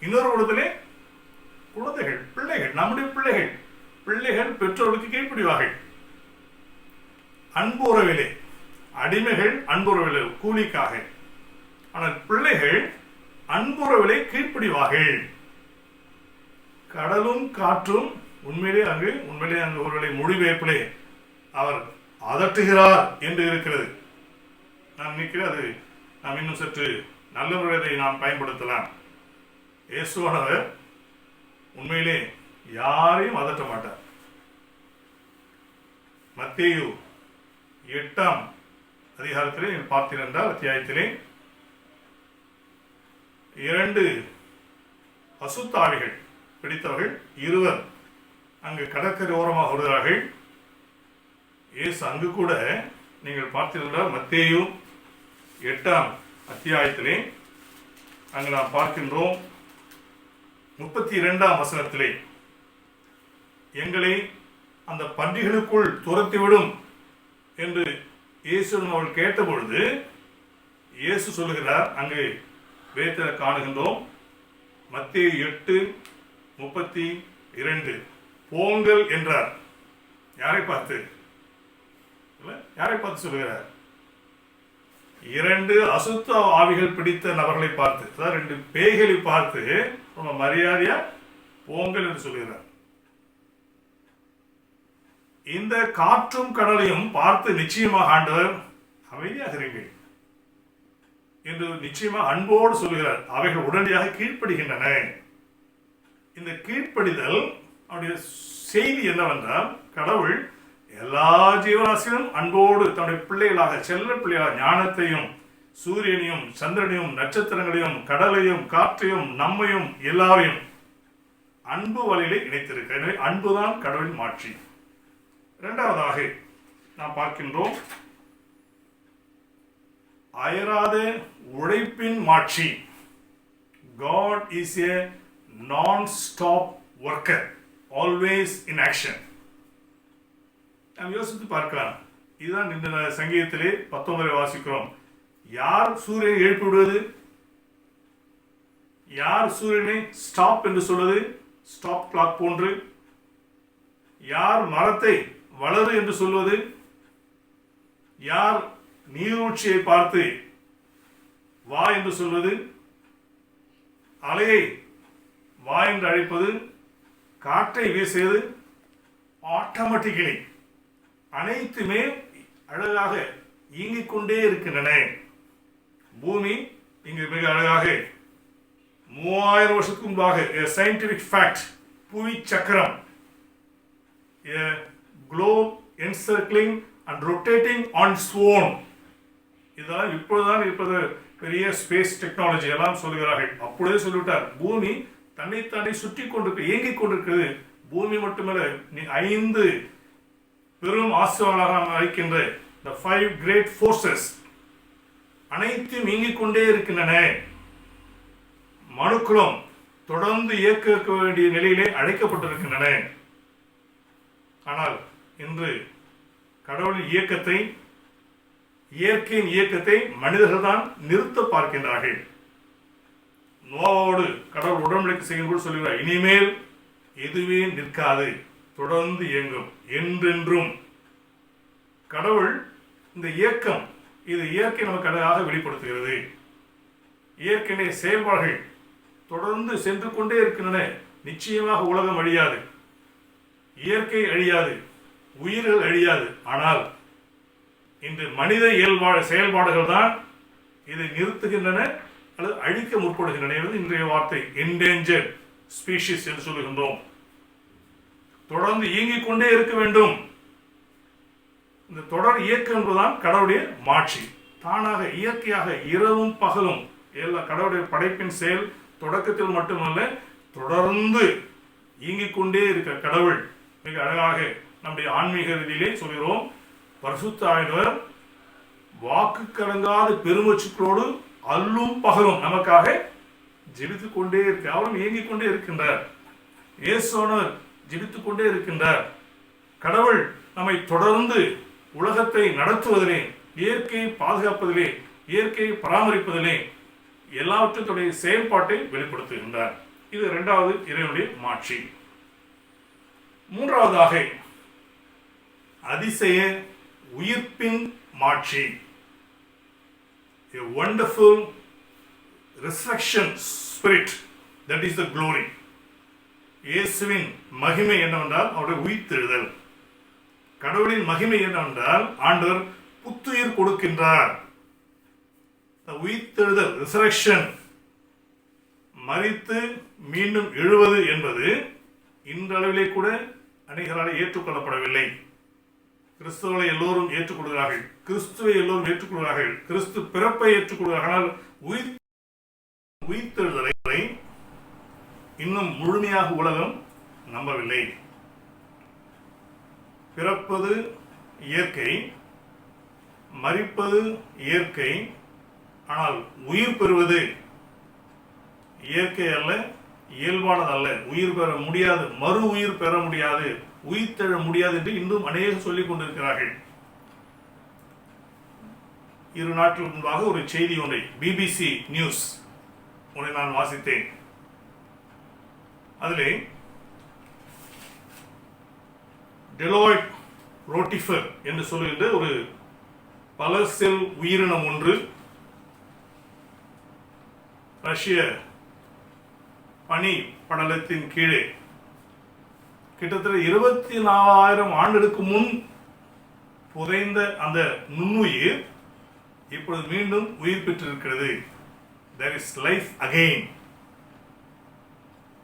இன்னொரு இடத்திலே குழந்தைகள், பிள்ளைகள், நம்முடைய பிள்ளைகள். பிள்ளைகள் பெற்றோருக்கு கீழ்ப்படிவார்கள். அன்பு உறவிலே அடிமைகள், அன்புறவிலே கூலிக்காக. ஆனால் பிள்ளைகள் அன்புறவிலே கீழ்ப்படிவார்கள். கடலும் காற்றும் உண்மையிலே அங்கு ஒருவேளை மொழிபெயர்ப்பிலே அவர் அதட்டுகிறார் என்று இருக்கிறது. நான் நினைக்கிறேன் அது நாம் இன்னும் சற்று நல்ல முறையை நாம் பயன்படுத்தலாம். இயேசுவானவர் உண்மையிலே யாரையும் அதட்ட மாட்டார். மத்தேயு 8ஆம் அதிகாரத்திலே பார்த்தீர்கள் அத்தியாயத்திலே 2 அசுத்தாவிகள் பிடித்தவர்கள் 2 அங்கு கடற்கரை ஓரமாக வருகிறார்கள். இயேசு அங்கு கூட நீங்கள் பார்த்தீர்கள் மத்தேயு 8ஆம் அத்தியாயத்திலே அங்கு நாம் பார்க்கின்றோம் 32ஆம் வசனத்திலே எங்களை அந்த பன்றிகளுக்குள் துரத்திவிடும் என்று இயேசு அவர்கள் கேட்டபொழுது இயேசு சொல்லுகிறார், அங்கு வேதத்தில் காணுகின்றோம் மத்தேயு 8:32 போங்கள் என்றார். யாரை பார்த்து சொல்லுகிறார்? 2 அசுத்த ஆவிகள் பிடித்த நபர்களை பார்த்து, 2 பேய்களை பார்த்து ரொம்ப மரியாதையா போங்கள் என்று சொல்கிறார். இந்த காற்றும் கடலையும் பார்த்து நிச்சயமாக ஆண்டவர் அமைதியாக இருங்கள் என்று நிச்சயமாக அன்போடு சொல்கிறார். அவைகள் உடனடியாக கீழ்ப்படுகின்றன. இந்த கீழ்ப்படிதல் அவருடைய செய்தி என்னவென்றால், கடவுள் எல்லா ஜீவராசிகளும் அன்போடு தன்னுடைய பிள்ளைகளாக, செல்ல பிள்ளைகளாக ஞானத்தையும் சூரியனையும் சந்திரனையும் நட்சத்திரங்களையும் கடலையும் காற்றையும் நம்மையும் எல்லாரையும் அன்பு வலையிலே இணைத்திருக்க. எனவே அன்புதான் கடவுளின் மாட்சி. இரண்டாவதாக நாம் பார்க்கின்றோம் அயராத உழைப்பின் மாட்சி. God is a non-stop worker, always in action. நாம் யோசித்து பார்க்கலாம். இதுதான் இந்த சங்கீதத்திலே 19 வாசிக்கிறோம். யார் சூரியனை எழுப்பி விடுவது? யார் சூரியனை ஸ்டாப் என்று சொல்வது? ஸ்டாப் கிளாக் போன்று. யார் மரத்தை வளரு என்று சொல்வது? யார் நீரூற்றியை பார்த்து வா என்று சொல்வது? அலையை வா என்று அழைப்பது? காற்றை வீசியது? ஆட்டோமேட்டிக்கலி அனைத்துமே அழகாக இயங்கிக் கொண்டே இருக்கின்றன. பூமி இங்கு மிக அழகாக 3000 வருஷத்துக்கு முன்பாக சயின்டிபிக் ஃபேக்ட், புவி சக்கரம், a globe encircling and rotating on its own. இதெல்லாம் இப்பொழுதுதான் இருப்பது பெரிய ஸ்பேஸ் டெக்னாலஜி எல்லாம் சொல்கிறார்கள். அப்பொழுதே சொல்லிவிட்டார், பூமி தன்னைத்தானே சுற்றி கொண்டிருக்கு, இயங்கிக் கொண்டிருக்கிறது. பூமி மட்டுமல்ல, 5 பெரும் ஆசிரியர்களாக நாம் அழைக்கின்ற the 5 great forces அனைத்தும் இயங்கிக் கொண்டே இருக்கின்றன. மனுக்குளம் தொடர்ந்து இயக்க வேண்டிய நிலையிலே அழைக்கப்பட்டிருக்கின்றன. ஆனால் இன்று கடவுளின் இயக்கத்தை, இயற்கையின் இயக்கத்தை மனிதர்கள் தான் நிறுத்த பார்க்கின்றார்கள். நோவோடு கடவுள் உடன்படிக்கை செய்யும்போது சொல்லுகிறார், இனிமேல் எதுவே நிற்காது, தொடர்ந்து இயங்கும் என்றென்றும். கடவுள் இந்த இயக்கம், இது இயற்கை நமக்கு அழகாக வெளிப்படுத்துகிறது. இயற்கையிலே செயல்பாடுகள் தொடர்ந்து சென்று கொண்டே இருக்கின்றன. நிச்சயமாக உலகம் அழியாது, இயற்கை அழியாது, உயிர்கள் அழியாது. ஆனால் இன்று மனித செயல்பாடுகள் தான் இதை நிறுத்துகின்றன அல்லது அழிக்க முற்படுகின்றன என்பது இன்றைய வார்த்தை. என்டேஞ்சர்ட் ஸ்பீஷிஸ் என்று சொல்லுகின்றோம். தொடர்ந்து இயங்கிக் கொண்டே இருக்க வேண்டும். இந்த தொடர் இயக்கம் என்பதுதான் கடவுளுடைய மாட்சி. தானாக இயற்கையாக இரவும் பகலும் எல்லா கடவுளுடைய படைப்பின் செயல் தொடக்கத்தில் மட்டுமல்ல, தொடர்ந்து இயங்கிக் கொண்டே இருக்க கடவுள் மிக அழகாக நம்முடைய ஆன்மீக ரீதியிலே சொல்கிறோம். பரிசுத்த ஆண்டவர் வாக்கு கலங்காத பெருமூச்சுக்களோடு அல்லும் பகலும் நமக்காக ஜெபித்துக் கொண்டே இருக்க, அவரும் இயங்கிக் கொண்டே இருக்கின்றார். இயேசுவானவர் ஜெபித்துக் கொண்டே இருக்கின்றார். கடவுள் நம்மை தொடர்ந்து உலகத்தை நடத்துவதிலே, இயற்கையை பாதுகாப்பதிலே, இயற்கையை பராமரிப்பதிலே எல்லாவற்றுடைய செயல்பாட்டை வெளிப்படுத்துகின்றார். இது இரண்டாவது இறைவனுடைய மாட்சி. மூன்றாவதாக அதிசய உயிர்ப்பின் மாட்சி. A wonderful resurrection spirit, that is the glory. இயேசுவின் மகிமை என்னவென்றால் அவருடைய உயிர்த்தெழுதல். கடவுளின் மகிமை என்னவென்றால் ஆண்டவர் புத்துயிர் கொடுக்கின்றார். உயிர்த்தெழுதல், ரிசரக்ஷன், மரித்து மீண்டும் எழுவது என்பது இன்றளவிலே கூட அநேகரால் ஏற்றுக்கொள்ளப்படவில்லை. கிறிஸ்துவை எல்லோரும் ஏற்றுக்கொள்கிறார்கள், கிறிஸ்துவை எல்லோரும் ஏற்றுக்கொள்கிறார்கள், கிறிஸ்து பிறப்பை ஏற்றுக்கொள்கிறார்கள். ஆனால் உயிர்த்தெழுதலை இன்னும் முழுமையாக உலகம் நம்பவில்லை. பிறப்பது இயற்கை, மரிப்பது இயற்கை, ஆனால் உயிர் பெறுவது இயற்கை அல்ல, இயல்பானது அல்ல. உயிர் பெற முடியாது, மறு உயிர் பெற முடியாது, உயிர் தெழ முடியாது என்று இன்னும் அநேகம் சொல்லிக் கொண்டிருக்கிறார்கள். 2 நாட்களுக்கு முன்பாக ஒரு செய்தி ஒன்றை, பிபிசி நியூஸ் ஒன்றை நான் வாசித்தேன். அதிலே டெலாய்ட் ரோட்டிஃபர் என்று சொல்லுகின்ற ஒரு பல செல் உயிரினம் ஒன்று ரஷ்ய பனி படலத்தின் கீழே கிட்டத்தட்ட 24,000 ஆண்டுகளுக்கு முன் புதைந்த அந்த நுண்ணுயிர் இப்பொழுது மீண்டும் உயிர் பெற்றிருக்கிறது. There is life again.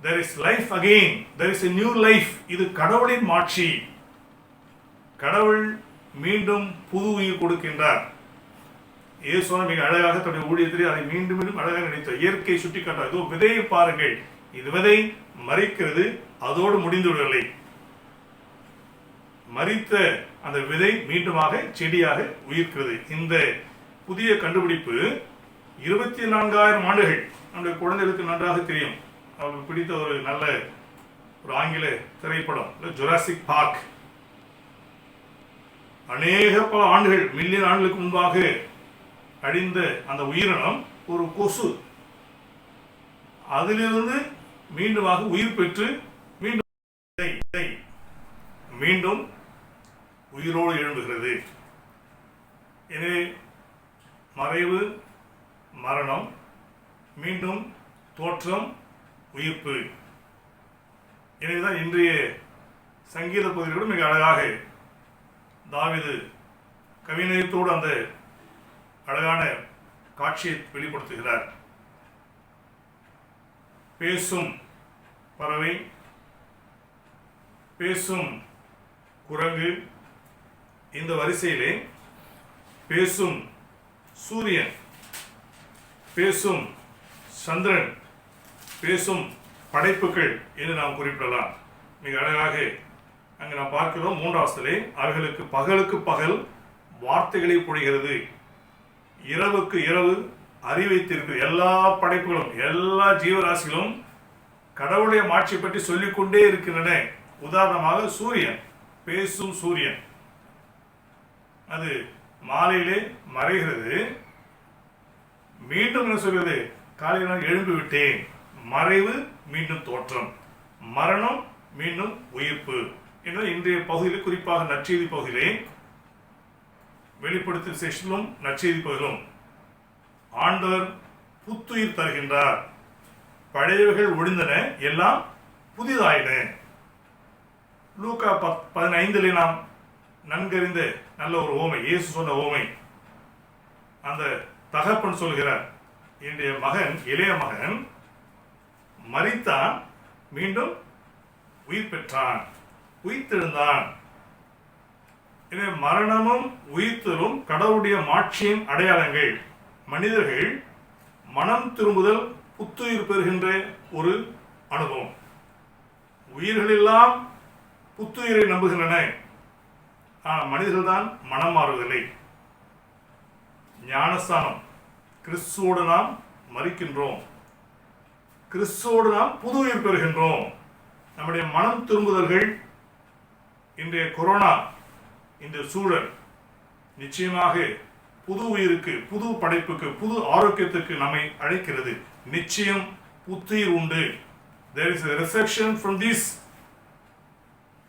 There is life again. There is a new life. இது கடவுளின் மாட்சி. கடவுள் மீண்டும் புது உயிர் கொடுக்கின்றார். இயேசு மிக அழகாக தன்னுடைய ஊழியத்திலே அதை மீண்டும் மீண்டும் அழகாக நினைத்தார். இயற்கை சுட்டி காட்டார். இதோ விதையை பாருங்கள், இது விதை மரிக்கிறது, அதோடு முடிந்து விடவில்லை. மரித்த அந்த விதை மீண்டுமாக செடியாக உயிர்க்கிறது. இந்த புதிய கண்டுபிடிப்பு 24,000 ஆண்டுகள் நம்முடைய குழந்தைகளுக்கு நன்றாக தெரியும். அவர்களுக்கு பிடித்த ஒரு நல்ல ஒரு ஆங்கில திரைப்படம் ஜுராசிக் பார்க். அநேக பல ஆண்டுகள், மில்லியன் ஆண்டுகளுக்கு முன்பாக அழிந்த அந்த உயிரினம் ஒரு கொசு, அதிலிருந்து மீண்டுமாக உயிர் பெற்று மீண்டும் உயிரோடு எழும்புகிறது. எனவே மறைவு, மரணம், மீண்டும் தோற்றம், உயிர்ப்பு. எனவேதான் இன்றைய சங்கீத பகுதியோடு மிக அழகாக தாவீது கவிநயத்தோடு அந்த அழகான காட்சியை வெளிப்படுத்துகிறார். பேசும் பறவை, பேசும் குரங்கு, இந்த வரிசையிலே பேசும் சூரியன், பேசும் சந்திரன், பேசும் படைப்புகள் என்று நாம் குறிப்பிடலாம். மிக அழகாக அங்கு நாம் பார்க்கிறோம். 3 அவைகளுக்கு பகலுக்கு பகல் வார்த்தைகளை பொழிகிறது, இரவுக்கு இரவு அறிவைத்திருக்கிறது. எல்லா படைப்புகளும், எல்லா ஜீவராசிகளும் கடவுளுடைய மாட்சியை பற்றி சொல்லிக்கொண்டே இருக்கின்றன. உதாரணமாக சூரியன், பேசும் சூரியன், அது மாலையிலே மறைகிறது, மீண்டும் என்ன சொல்கிறது? காலையில் நான் எழும்பி விட்டேன். மறைவு, மீண்டும் தோற்றம், மரணம், மீண்டும் உயிர்ப்பு. எனவே இன்றைய பகுதியில், குறிப்பாக நற்செய்தி பகுதியிலே, வெளிப்படுத்தும் செஷனும் நற்செய்தி பகுதியிலும் ஆண்டவர் புத்துயிர் தருகின்றார். பழையவைகள் ஒழிந்தன, எல்லாம் புதிதாயின. லூக்கா 15 நாம் நன்கறிந்த நல்ல ஒரு ஓமை, இயேசு சொன்ன ஓமை. அந்த தகப்பன் சொல்கிறார், என்னுடைய மகன், இளைய மகன் மரித்தான், மீண்டும் உயிர் பெற்றான், உயிர்த்தெழுந்தான். எனவே மரணமும் உயிர்த்தலும் கடவுளுடைய மாட்சியின் அடையாளங்கள். மனிதர்கள் மனம் திரும்புதல், புத்துயிர் பெறுகின்ற ஒரு அனுபவம். உயிர்கள் எல்லாம் புத்துயிரை நம்புகின்றன, ஆனால் மனிதர்கள் தான் மனம் மாறுவதில்லை. ஞானஸ்தானம், கிறிஸ்துவோடு நாம் மரிக்கின்றோம், கிறிஸ்துவோடு நாம் புது உயிர் பெறுகின்றோம். நம்முடைய மனம் திரும்புதல்கள் இன்றைய கொரோனா, இந்த சூழல் நிச்சயமாக புது உயிருக்கு, புது படைப்புக்கு, புது ஆரோக்கியத்துக்கு நம்மை அழைக்கிறது. நிச்சயம் புத்துயிர் உண்டு. There is a resurrection from this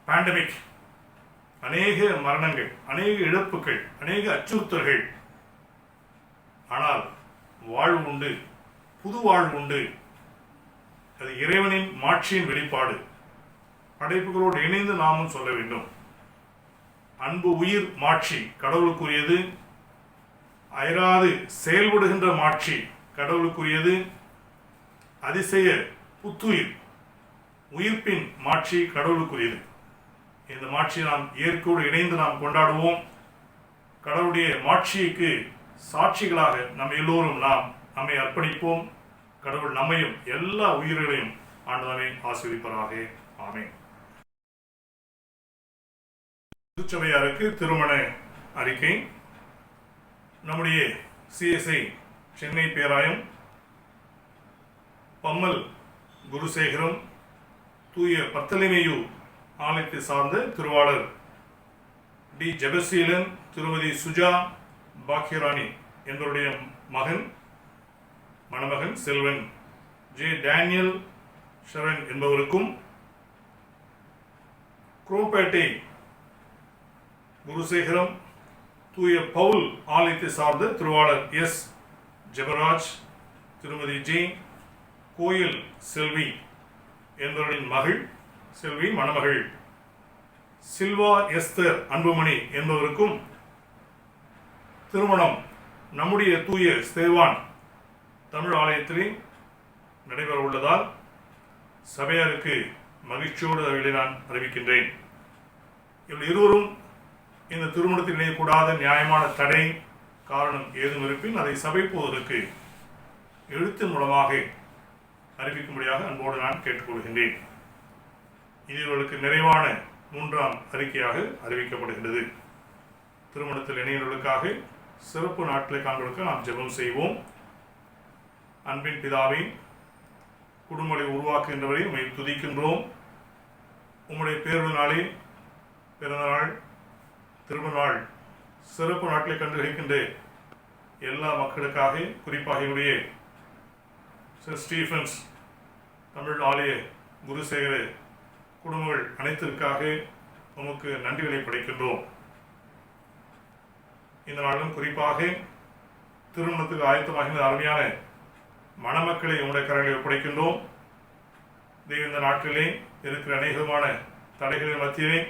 pandemic. அநேக மரணங்கள், அநேக இழப்புகள், அநேக அச்சுறுத்தல்கள், ஆனால் வாழ்வு உண்டு, புது வாழ்வு உண்டு. அது இறைவனின் மாட்சியின் வெளிப்பாடு. படைப்புகளோடு இணைந்து நாமும் சொல்ல வேண்டும். அன்பு உயிர் மாட்சி கடவுளுக்குரியது. அயராது செயல்படுகின்ற மாட்சி கடவுளுக்குரியது. அதிசய புத்துயிர் உயிர்ப்பின் மாட்சி கடவுளுக்குரியது. இந்த மாட்சியை நாம் இயற்கையோடு இணைந்து நாம் கொண்டாடுவோம். கடவுளுடைய மாட்சிக்கு சாட்சிகளாக நம்ம எல்லோரும் நம்மை அர்ப்பணிப்போம். கடவுள் நம்மையும் எல்லா உயிர்களையும் ஆண்டவரை ஆசீர்வதிப்பாராக. ஆமென். திருச்சபையாருக்கு திருமண அறிக்கை. நம்முடைய CSI சென்னை பேராயம் பம்மல் குருசேகரம் தூய பர்த்தலமேயு ஆலயத்தை சார்ந்த திருவாளர் டி ஜெபசீலன், திருமதி சுஜா பாக்கியராணி என்பவருடைய மணமகன் செல்வன் ஜே டேனியல் ஷரன் என்பவருக்கும், குரோம்பேட்டை குருசேகரம் தூய பவுல் ஆலயத்தை சார்ந்த திருவாளர் எஸ் ஜெபராஜ், திருமதி ஜே கோயில் செல்வி என்பவரின் மகள் செல்வி மணமகள் சில்வா எஸ்தர் அன்புமணி என்பவருக்கும் திருமணம் நம்முடைய தூய ஸ்தேவான் தமிழ் ஆலயத்திலே நடைபெற உள்ளதால் சபையாருக்கு மகிழ்ச்சியோடு அவர்களை நான் அறிவிக்கின்றேன். இவர்கள் இருவரும் இந்த திருமணத்தில் இணையக்கூடாத நியாயமான தடை காரணம் ஏதும் இருப்பின் அதை சபை போவதற்கு எழுத்தின் மூலமாக அறிவிக்கும்படியாக அன்போடு நான் கேட்டுக்கொள்கின்றேன். இது இவர்களுக்கு நிறைவான 3ஆம் அறிக்கையாக அறிவிக்கப்படுகின்றது. திருமணத்தில் இணையவர்களுக்காக சிறப்பு நாட்களை காண்பதற்கு நாம் ஜெபம் செய்வோம். அன்பின் பிதாவை, குடும்பங்களை உருவாக்குகின்றவரை உம்மை துதிக்கின்றோம். உம்முடைய பேருடைய நாளே, பிறந்த நாள், திருமண நாள், சிறப்பு நாட்களை கண்டுகளிக்கின்ற எல்லா மக்களுக்காக, குறிப்பாக என்னுடைய சென்ட் ஸ்டீஃபன்ஸ் தமிழ் ஆலய குருசேகர குடும்பங்கள் அனைத்திற்காக உமக்கு நன்றிகளை படைக்கின்றோம். இந்த நாளும் குறிப்பாக திருமணத்துக்கு ஆயத்தமாகின்ற அருமையான மணமக்களை உடைய கரங்களை ஒப்படைக்கின்றோம். இந்த நாட்டிலே இருக்கிற அநேகமான தடைகளின் மத்தியிலே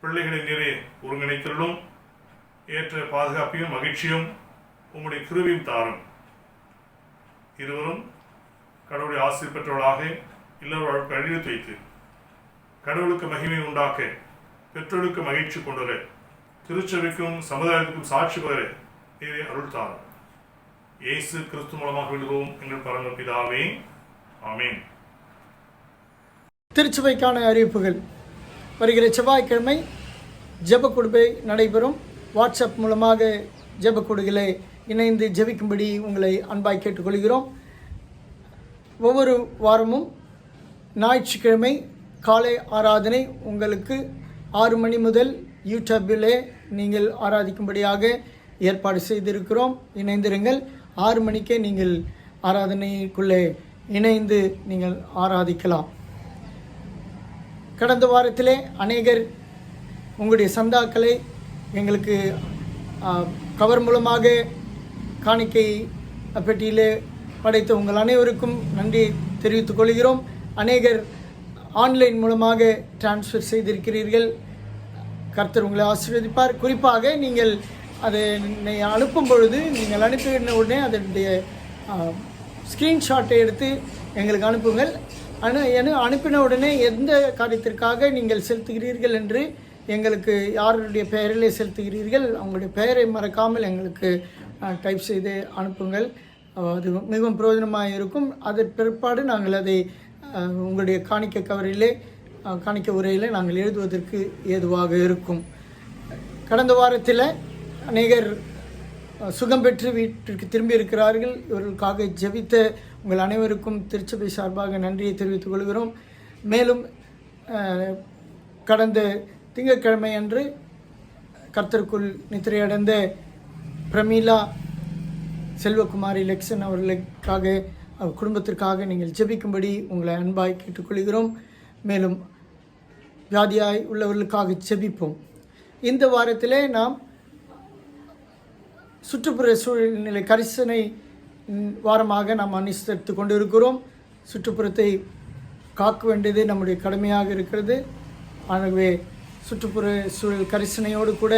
பிள்ளைகளை நீரே ஒருங்கிணைத்துள்ளும். ஏற்ற பாதுகாப்பையும் மகிழ்ச்சியும் உம்முடைய கிருபையும் தாரும். இருவரும் கடவுளுடைய ஆசீர் பெற்றவர்களாக இல்லற வாழ்க்கை அழித்து வைத்து கடவுளுக்கு மகிமை உண்டாக்க, பெற்றோருக்கு மகிழ்ச்சி கொண்டு வர, திருச்சபைக்கும் சமுதாயத்துக்கும் சாட்சி பெற நீரே அருள் தாரும். இயேசு கிறிஸ்து மூலமாக விடுவோம் எங்கள் பரம பிதாவே. ஆமென். திருச்சபைக்கான அறிவிப்புகள். வருகிற செவ்வாய்க்கிழமை ஜெப கொடுப்பை நடைபெறும். வாட்ஸ்அப் மூலமாக ஜெப கொடுகளை இணைந்து ஜெபிக்கும்படி உங்களை அன்பாய் கேட்டுக்கொள்கிறோம். ஒவ்வொரு வாரமும் ஞாயிற்றுக்கிழமை காலை ஆராதனை உங்களுக்கு 6 மணி முதல் யூடியூபிலே நீங்கள் ஆராதிக்கும்படியாக ஏற்பாடு செய்திருக்கிறோம். இணைந்திருங்கள். 6 மணிக்கே நீங்கள் ஆராதனைக்குள்ளே இணைந்து நீங்கள் ஆராதிக்கலாம். கடந்த வாரத்திலே அநேகர் உங்களுடைய சந்தாக்களை எங்களுக்கு கவர் மூலமாக காணிக்கை பெட்டியிலே படைத்த உங்கள் அனைவருக்கும் நன்றி தெரிவித்துக் கொள்கிறோம். அநேகர் ஆன்லைன் மூலமாக டிரான்ஸ்ஃபர் செய்திருக்கிறீர்கள். கர்த்தர் உங்களை ஆசீர்வதிப்பார். குறிப்பாக நீங்கள் அதை அனுப்பும் பொழுது, நீங்கள் அனுப்பின உடனே அதனுடைய ஸ்க்ரீன்ஷாட்டை எடுத்து எங்களுக்கு அனுப்புங்கள். அனுப்பின உடனே எந்த காரியத்திற்காக நீங்கள் செலுத்துகிறீர்கள் என்று எங்களுக்கு, யாருடைய பெயரிலே செலுத்துகிறீர்கள், அவங்களுடைய பெயரை மறக்காமல் எங்களுக்கு டைப் செய்து அனுப்புங்கள். அது மிகவும் பிரயோஜனமாக இருக்கும். அதற்கு பிற்பாடு நாங்கள் அதை உங்களுடைய காணிக்கை கவரிலே, காணிக்கை உரையிலே நாங்கள் எழுதுவதற்கு ஏதுவாக இருக்கும். கடந்த வாரத்தில் அநேகர் சுகம் பெற்று வீட்டிற்கு திரும்பி இருக்கிறார்கள். இவர்களுக்காக ஜெபித்த உங்கள் அனைவருக்கும் திருச்சபை சார்பாக நன்றியை தெரிவித்துக் கொள்கிறோம். மேலும் கடந்த திங்கட்கிழமை அன்று கர்த்தருக்குள் நித்திரையடைந்த பிரமீளா செல்வகுமாரி லெக்சன் அவர்களுக்காக, குடும்பத்திற்காக நீங்கள் ஜெபிக்கும்படி உங்களை அன்பாய் கேட்டுக்கொள்கிறோம். மேலும் வியாதியாய் உள்ளவர்களுக்காக ஜெபிப்போம். இந்த வாரத்திலே நாம் சுற்றுப்புற சூழ்நிலை கரிசனை வாரமாக நாம் அனுசரித்து கொண்டிருக்கிறோம். சுற்றுப்புறத்தை காக்க வேண்டியது நம்முடைய கடமையாக இருக்கிறது. ஆகவே சுற்றுப்புற சூழல் கரிசனையோடு கூட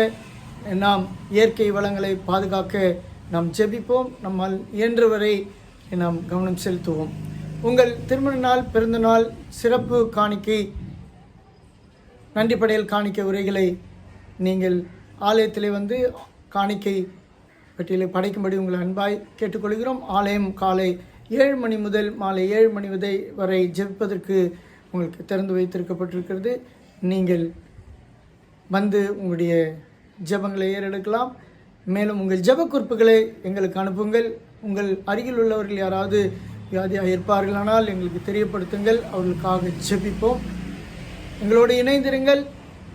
நாம் இயற்கை வளங்களை பாதுகாக்க நாம் ஜெபிப்போம். நம்மால் இயன்றவரை நாம் கவனம் செலுத்துவோம். உங்கள் திருமண நாள், பிறந்த நாள், சிறப்பு காணிக்கை, நன்றி படையல் காணிக்கை உரைகளை நீங்கள் ஆலயத்திலே வந்து காணிக்கை பட்டியலை படைக்கும்படி உங்களை அன்பாய் கேட்டுக்கொள்கிறோம். ஆலயம் காலை 7 மணி முதல் மாலை 7 மணி வரை ஜெபிப்பதற்கு உங்களுக்கு திறந்து வைத்திருக்கப்பட்டிருக்கிறது. நீங்கள் வந்து உங்களுடைய ஜெபங்களை ஏறெடுக்கலாம். மேலும் உங்கள் ஜெப குறிப்புகளை எங்களுக்கு அனுப்புங்கள். உங்கள் அருகில் உள்ளவர்கள் யாராவது வியாதியாக இருப்பார்களானால் எங்களுக்கு தெரியப்படுத்துங்கள். அவர்களுக்காக ஜெபிப்போம். எங்களோடு இணைந்திருங்கள்.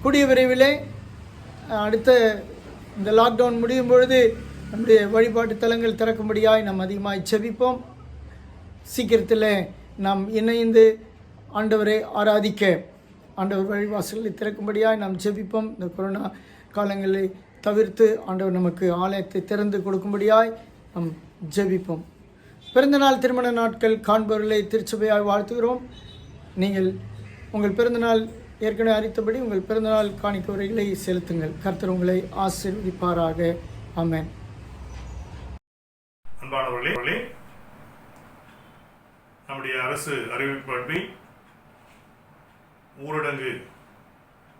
கூடிய விரைவிலே அடுத்த இந்த லாக்டவுன் முடியும் பொழுது நம்முடைய வழிபாட்டு தலங்கள் திறக்கும்படியாய் நாம் அதிகமாக ஜெபிப்போம். சீக்கிரத்தில் நாம் இணைந்து ஆண்டவரை ஆராதிக்க ஆண்டவர் வழிவாசல்களை திறக்கும்படியாய் நாம் ஜெபிப்போம். இந்த கொரோனா காலங்களை தவிர்த்து ஆண்டவர் நமக்கு ஆலயத்தை திறந்து கொடுக்கும்படியாய் நாம் ஜெபிப்போம். பிறந்தநாள் திருமண நாட்கள் காண்பவர்களை திருச்சபையாய் வாழ்த்துகிறோம். நீங்கள் உங்கள் பிறந்தநாள் ஏற்கனவே அறித்தபடி உங்கள் பிறந்தநாள் காணிக்கை உரைகளை செலுத்துங்கள். கர்த்தர் உங்களை ஆசீர்வதிப்பாராக. ஆமென். அன்பானவர்களே, நம்முடைய அரசு அறிவிப்படி ஊரடங்கு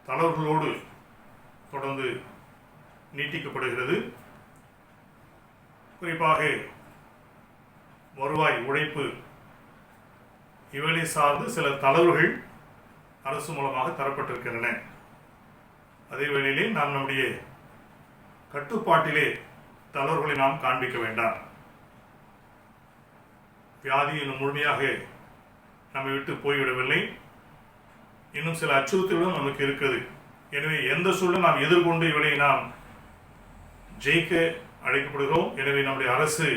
தளர்வுகளோடு தொடர்ந்து நீட்டிக்கப்படுகிறது. குறிப்பாக வருவாய், உழைப்பு இவளை சார்ந்து சில தளர்வுகள் அரசு மூலமாக தரப்பட்டிருக்கின்றன. அதே வேளையிலே நாம் நம்முடைய கட்டுப்பாட்டிலே தளர்வுகளை நாம் காண்பிக்க வேண்டாம். வியாதி இன்னும் முழுமையாக நம்மை விட்டு போய்விடவில்லை. இன்னும் சில அச்சுறுத்தல்களும் நமக்கு இருக்குது. எனவே எந்த சூழலும் நாம் எதிர்கொண்டு இவளை நாம் ஜெயிக்க அழைக்கப்படுகிறோம். எனவே நம்முடைய அரசு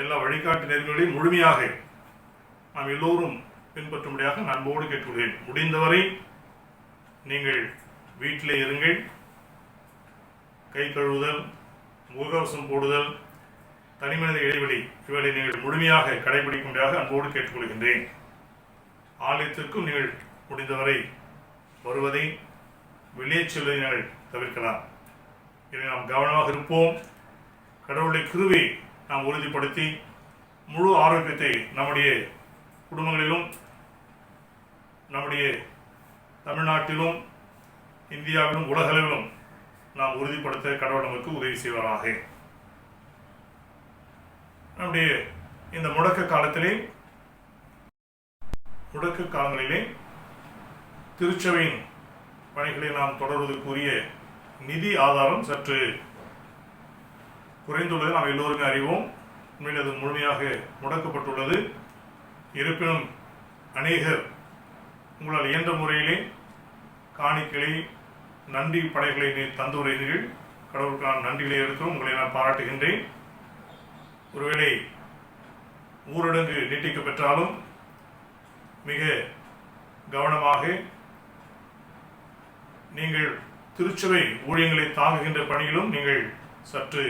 எல்லா வழிகாட்டு நெறிமுறைகளையும் முழுமையாக நாம் எல்லோரும் பின்பற்றும்படியாக நான் அன்போடு கேட்டுக்கொள்கிறேன். முடிந்தவரை நீங்கள் வீட்டிலே இருங்கள். கை கழுவுதல், முகக்கவசம் போடுதல், தனிமனித இடைவெளி இவளை நீங்கள் முழுமையாக கடைபிடிக்கும்படியாக அன்போடு கேட்டுக்கொள்கின்றேன். ஆலயத்திற்கும் நீங்கள் முடிந்தவரை வருவதை, வெளியே செல்வதை நீங்கள் தவிர்க்கலாம். இதை நாம் கவனமாக இருப்போம். கடவுளுடைய கிருபையை நாம் உறுதிப்படுத்தி முழு ஆரோக்கியத்தை நம்முடைய குடும்பங்களிலும், நம்முடைய தமிழ்நாட்டிலும், இந்தியாவிலும், உலகளவிலும் நாம் உறுதிப்படுத்த கடவுள் நமக்கு உதவி செய்வாராக. நம்முடைய இந்த முடக்க காலங்களிலே திருச்சபையின் பணிகளை நாம் தொடர்வதற்குரிய நிதி ஆதாரம் சற்று குறைந்துள்ளது நாம் எல்லோருமே அறிவோம். உண்மையில் அது முழுமையாக முடக்கப்பட்டுள்ளது. இருப்பினும் அநேகர் உங்களால் இயன்ற முறையிலே காணிக்கைகளை, நன்றி படைகளை தந்து வருகிறீர்கள். கடவுளுக்கான நன்றிகளை எடுக்கிறோம். உங்களை நான் பாராட்டுகின்றேன். ஒருவேளை ஊரடங்கு நீட்டிக்க பெற்றாலும் மிக கவனமாக நீங்கள் திருச்சபை ஊழியங்களை தாங்குகின்ற பணியிலும் நீங்கள் சற்று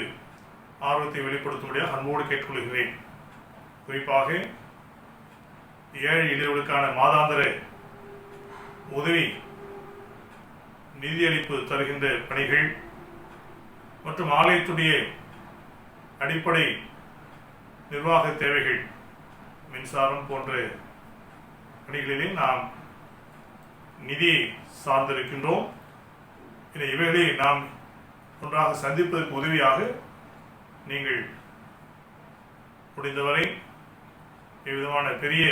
ஆர்வத்தை வெளிப்படுத்தும்படியாக அன்போடு கேட்டுக்கொள்கிறேன். குறிப்பாக ஏழை எளியவர்களுக்கான மாதாந்திர உதவி நிதியளிப்பு தருகின்ற பணிகள் மற்றும் ஆலயத்துடைய அடிப்படை நிர்வாக தேவைகள், மின்சாரம் போன்ற பணிகளிலே நாம் நிதியை சார்ந்திருக்கின்றோம். இவைகளை நாம் ஒன்றாக சந்திப்பதற்கு உதவியாக நீங்கள் முடிந்தவரை இவ்விதமான பெரிய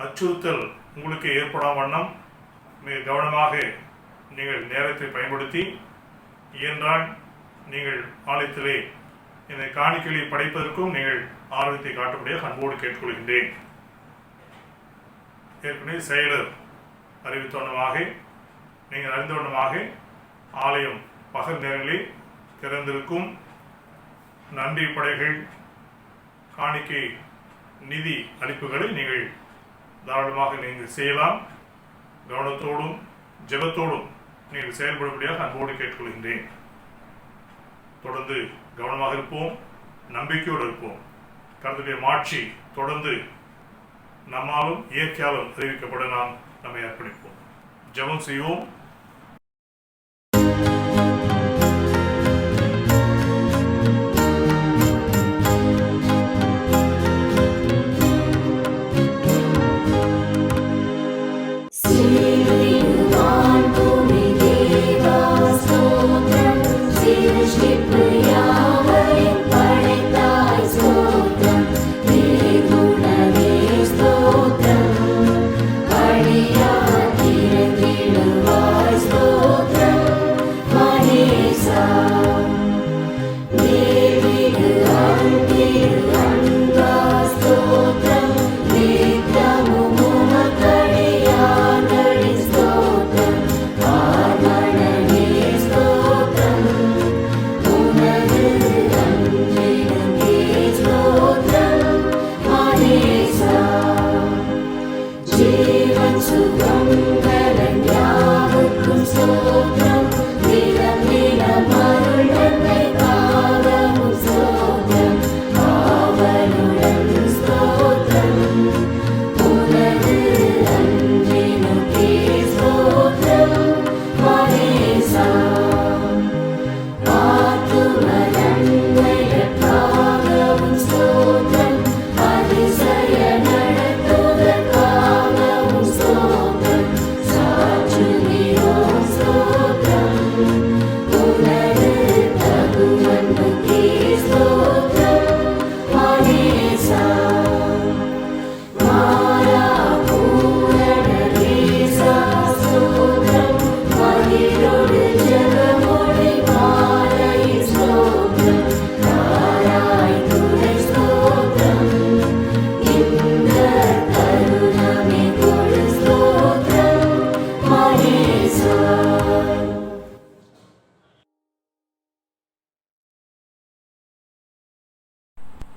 அச்சுறுத்தல் உங்களுக்கு ஏற்படாத வண்ணம் மிக கவனமாக நீங்கள் நேரத்தை பயன்படுத்தி இயன்றால் நீங்கள் ஆலயத்திலே இந்த காணிக்கைகளை படைப்பதற்கும் நீங்கள் ஆர்வத்தை காட்டும்படியாக அன்போடு கேட்டுக்கொள்கின்றேன். ஏற்கனவே செயலர் அறிவித்த வண்ணமாக, நீங்கள் அறிந்த வண்ணமாக ஆலயம் பகல் நேரங்களில் திறந்திருக்கும். நன்றி படைகள், காணிக்கை, நிதி அளிப்புகளை நீங்கள் தாராளமாக நீங்கள் செய்யலாம். கவனத்தோடும் ஜெபத்தோடும் நீங்கள் செயல்படும்படியாக அன்போடு கேட்டுக்கொள்கின்றேன். தொடர்ந்து கவனமாக இருப்போம், நம்பிக்கையோடு இருப்போம். கர்த்தருடைய மாட்சி தொடர்ந்து நம்மாலும் இயற்கையாலும் அறிவிக்கப்பட நாம் நம்மை அர்ப்பணிப்போம். ஜெபம் செய்வோம்.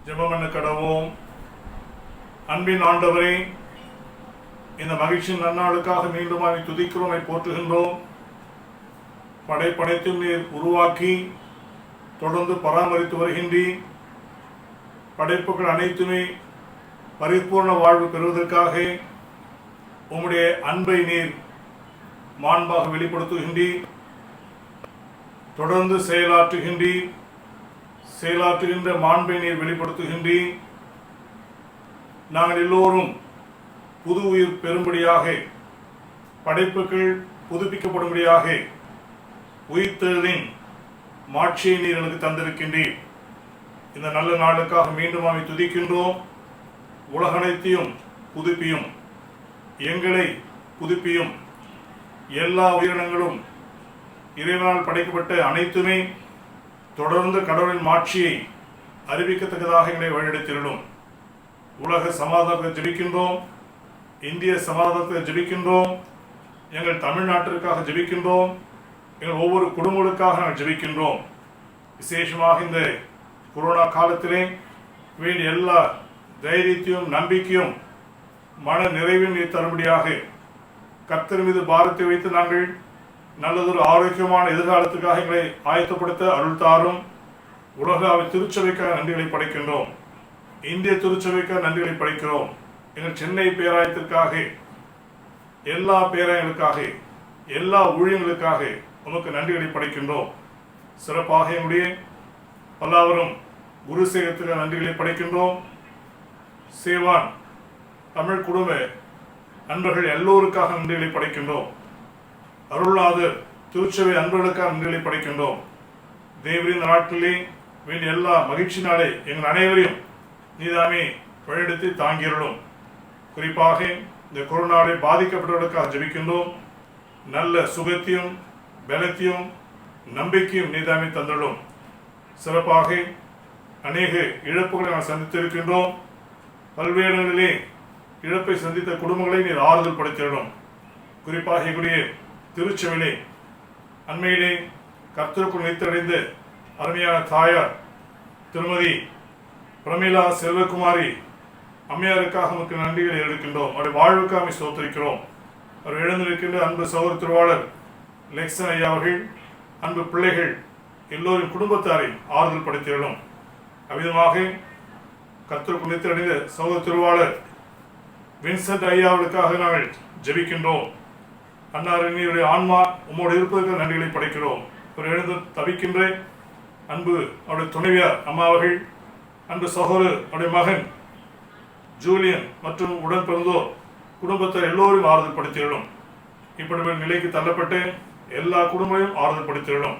ஜெபம் பண்ண கடவோம். அன்பின் ஆண்டவரே, இந்த மகிழ்ச்சியின் நன்னாளுக்காக மீண்டும் துதிக்கிறோம், போற்றுகின்றோம். படைப்படைத்தும் நீர் உருவாக்கி தொடர்ந்து பராமரித்து வருகின்றீர். படைப்புகள் அனைத்துமே பரிபூர்ண வாழ்வு பெறுவதற்காக உம்முடைய அன்பை நீர் மாண்பாக வெளிப்படுத்துகின்றீர். தொடர்ந்து செயலாற்றுகின்ற மாண்பை நீர் வெளிப்படுத்துகின்றீர். நாங்கள் எல்லோரும் புது உயிர் பெறும்படியாக, படைப்புகள் புதுப்பிக்கப்படும்படியாக உயிர்த்தெழுதலின் மாட்சியை நீர் எனக்கு தந்திருக்கின்றீர். இந்த நல்ல நாளுக்காக மீண்டும் துதிக்கின்றோம். உலகனைத்தையும் புதுப்பியும், எங்களை புதுப்பியும். எல்லா உயிரினங்களும் இறைவனால் படைக்கப்பட்ட அனைத்துமே தொடர்ந்து கடவுளின் மாட்சியை அறிவிக்கத்தக்கதாக எங்களை வழிநடத்திடும். உலக சமாதானத்தை ஜெபிக்கின்றோம், இந்திய சமாதானத்தை ஜெபிக்கின்றோம், எங்கள் தமிழ்நாட்டிற்காக ஜெபிக்கின்றோம், எங்கள் ஒவ்வொரு குடும்பங்களுக்காக நாங்கள் ஜெபிக்கின்றோம். விசேஷமாக இந்த கொரோனா காலத்திலே வேண்டிய எல்லா தைரியத்தையும் நம்பிக்கையும் மன நிறைவையும் தரும்படியாக கர்த்தர் மீது பாரத்தை வைத்து நாங்கள் நல்லதொரு ஆரோக்கியமான எதிர்காலத்துக்காக எங்களை ஆயத்தப்படுத்த அருள் தாரும். உலக திருச்சபைக்காக நன்றிகளை படைக்கின்றோம். இந்திய திருச்சபைக்காக நன்றிகளை படைக்கிறோம். எங்கள் சென்னை பேராயத்திற்காக, எல்லா பேராயங்களுக்காக, எல்லா ஊழியங்களுக்காக உமக்கு நன்றிகளை படைக்கின்றோம். சிறப்பாக எங்களுடைய பல்லாவரம் குருசேகரத்துக்கு நன்றிகளை படைக்கின்றோம். சேவான் தமிழ் குடும்ப நண்பர்கள் எல்லோருக்காக நன்றிகளை படைக்கின்றோம். அருள்நாதர் திருச்சபை அன்பர்களுக்காக நன்றிகளை படைக்கின்றோம். தேவரின் நாட்டிலே வேண்டிய எல்லா மகிழ்ச்சி நாளை எங்கள் அனைவரையும் நீதாமே வழிநடத்தி தாங்கியருளும். குறிப்பாக இந்த கொரோனாவை பாதிக்கப்பட்டவர்களுக்காக ஜெபிக்கின்றோம். நல்ல சுகத்தையும் பலத்தையும் நம்பிக்கையும் நீதாமே தந்துள்ளோம். சிறப்பாக அநேக இழப்புகளை நாம் சந்தித்திருக்கின்றோம். பல்வேறு இடங்களிலே இழப்பை சந்தித்த குடும்பங்களை நீர் ஆறுதல் படுத்திடும். குறிப்பாக எங்களுடைய திருச்சபையிலே அண்மையிலே கர்த்தருக்குள் நிலைத்தடைந்த அருமையான தாயார் திருமதி பிரமிளா செல்வகுமாரி அம்மையாருக்காக நமக்கு நன்றிகளை எடுக்கின்றோம். அவருடைய வாழ்வுக்காக ஸ்தோத்திரிக்கிறோம். அவர் எழுந்திருக்கின்ற அன்பு சகோதர திருவாளர் லெக்சன் ஐயா அவர்கள், அன்பு பிள்ளைகள் எல்லோரின் குடும்பத்தாரை ஆறுதல் படுத்திடும். அவ்விதமாக கர்த்தருக்குள் நிலைத்தடைந்த சகோதர திருவாளர் வின்சென்ட் ஐயாவுக்காக நாங்கள் ஜெபிக்கின்றோம். அன்னாரினுடைய ஆன்மா உம்மோடு இருப்பதற்கு நன்றிகளை படைக்கிறோம். ஒரு எழுந்து தவிக்கின்ற அன்பு அவருடைய துணைவியார் அம்மா அவர்கள், அன்பு சகோதரர் அவருடைய மகன் ஜூலியன் மற்றும் உடன் பிறந்தோர் குடும்பத்தார் எல்லோரும் ஆறுதல் படுத்திடலும். இப்படிப்பட்ட நிலைக்கு தள்ளப்பட்டு எல்லா குடும்பங்களையும் ஆறுதல் படுத்திடலும்.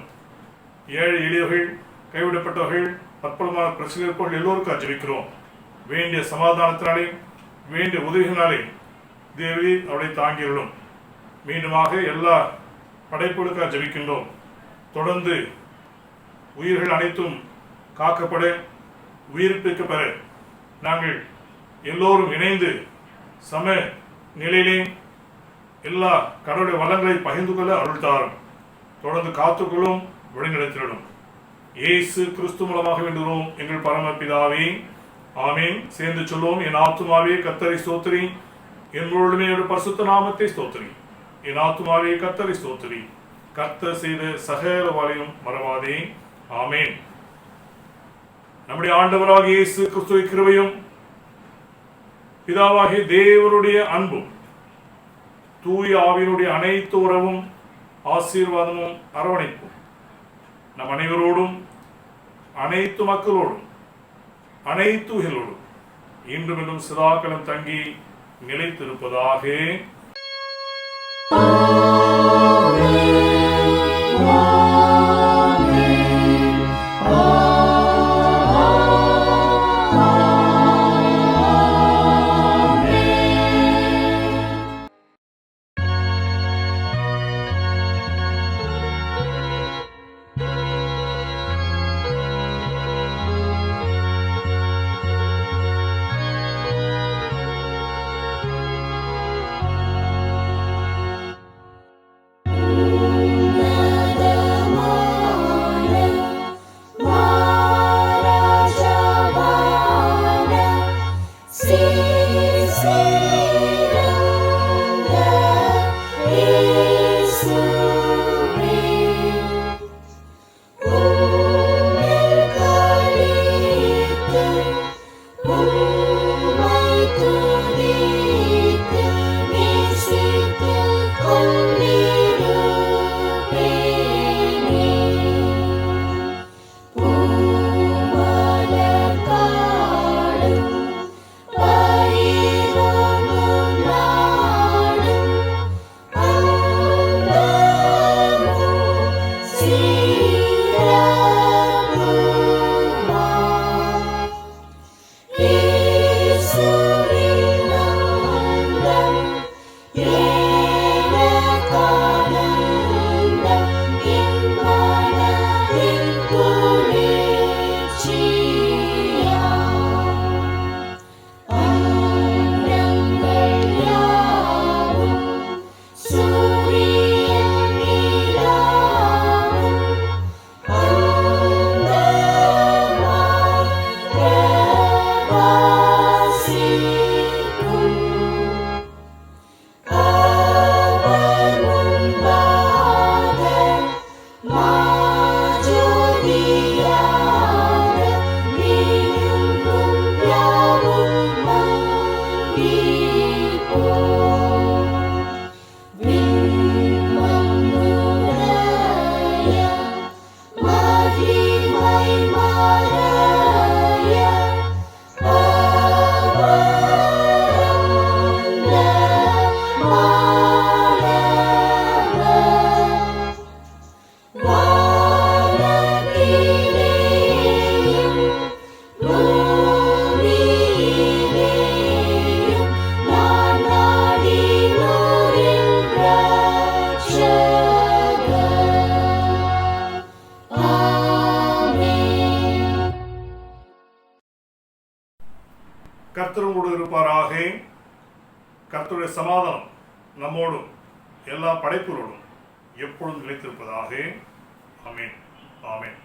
ஏழை எளியவர்கள், கைவிடப்பட்டவர்கள், பற்பலமான பிரச்சனை இருப்பவர்கள் எல்லோருக்கும் ஜெபிக்கிறோம். வேண்டிய சமாதானத்தினாலே வேண்டிய உதவியினாலே தேவி அவளை தாங்கியுள்ளோம். மீண்டுமாக எல்லா படைப்புகளுக்காக ஜெபிக்கின்றோம். தொடர்ந்து உயிர்கள் அனைத்தும் காக்கப்பட, உயிர்ப்பிக்கப்பெற நாங்கள் எல்லோரும் இணைந்து சம நிலையிலே எல்லா கடவுளுடைய வளங்களை பகிர்ந்து கொள்ள அருள் தாரும். தொடர்ந்து காத்துக்கொள்ளும், வழிநடத்திடும். இயேசு கிறிஸ்து மூலமாக வேண்டுகிறோம் எங்கள் பரமபிதாவே, ஆமீன். சேர்ந்து சொல்லுவோம். என் ஆத்துமாவே கர்த்தரை ஸ்தோத்திரி, என் முழுமே பரிசுத்த நாமத்தை ஸ்தோத்திரி. என் ஆத்துமாவே கர்த்தரை ஸ்தோத்திரி, கர்த்தர் செய்த சகல வாழையும் மறவாதே. ஆமீன். நம்முடைய ஆண்டவராக இயேசு கிறிஸ்துவின் கிருபையும் பிதாவாகிய தேவனுடைய அன்பும் தூய ஆவியினுடைய அனைத்து உறவும் ஆசீர்வாதமும் அரவணைப்பும் நம் அனைவரோடும், அனைத்து மக்களோடும், அனைத்து உயிர்களோடும் இன்றும் இன்னும் சிதாக்களும் தங்கி நிலைத்திருப்பதாக. கர்த்தரோடு இருப்பாராக. கர்த்தருடைய சமாதானம் நம்மோடும் எல்லா படைப்புகளோடும் எப்பொழுதும் நிலைத்திருப்பதாக. ஆமென், ஆமென்.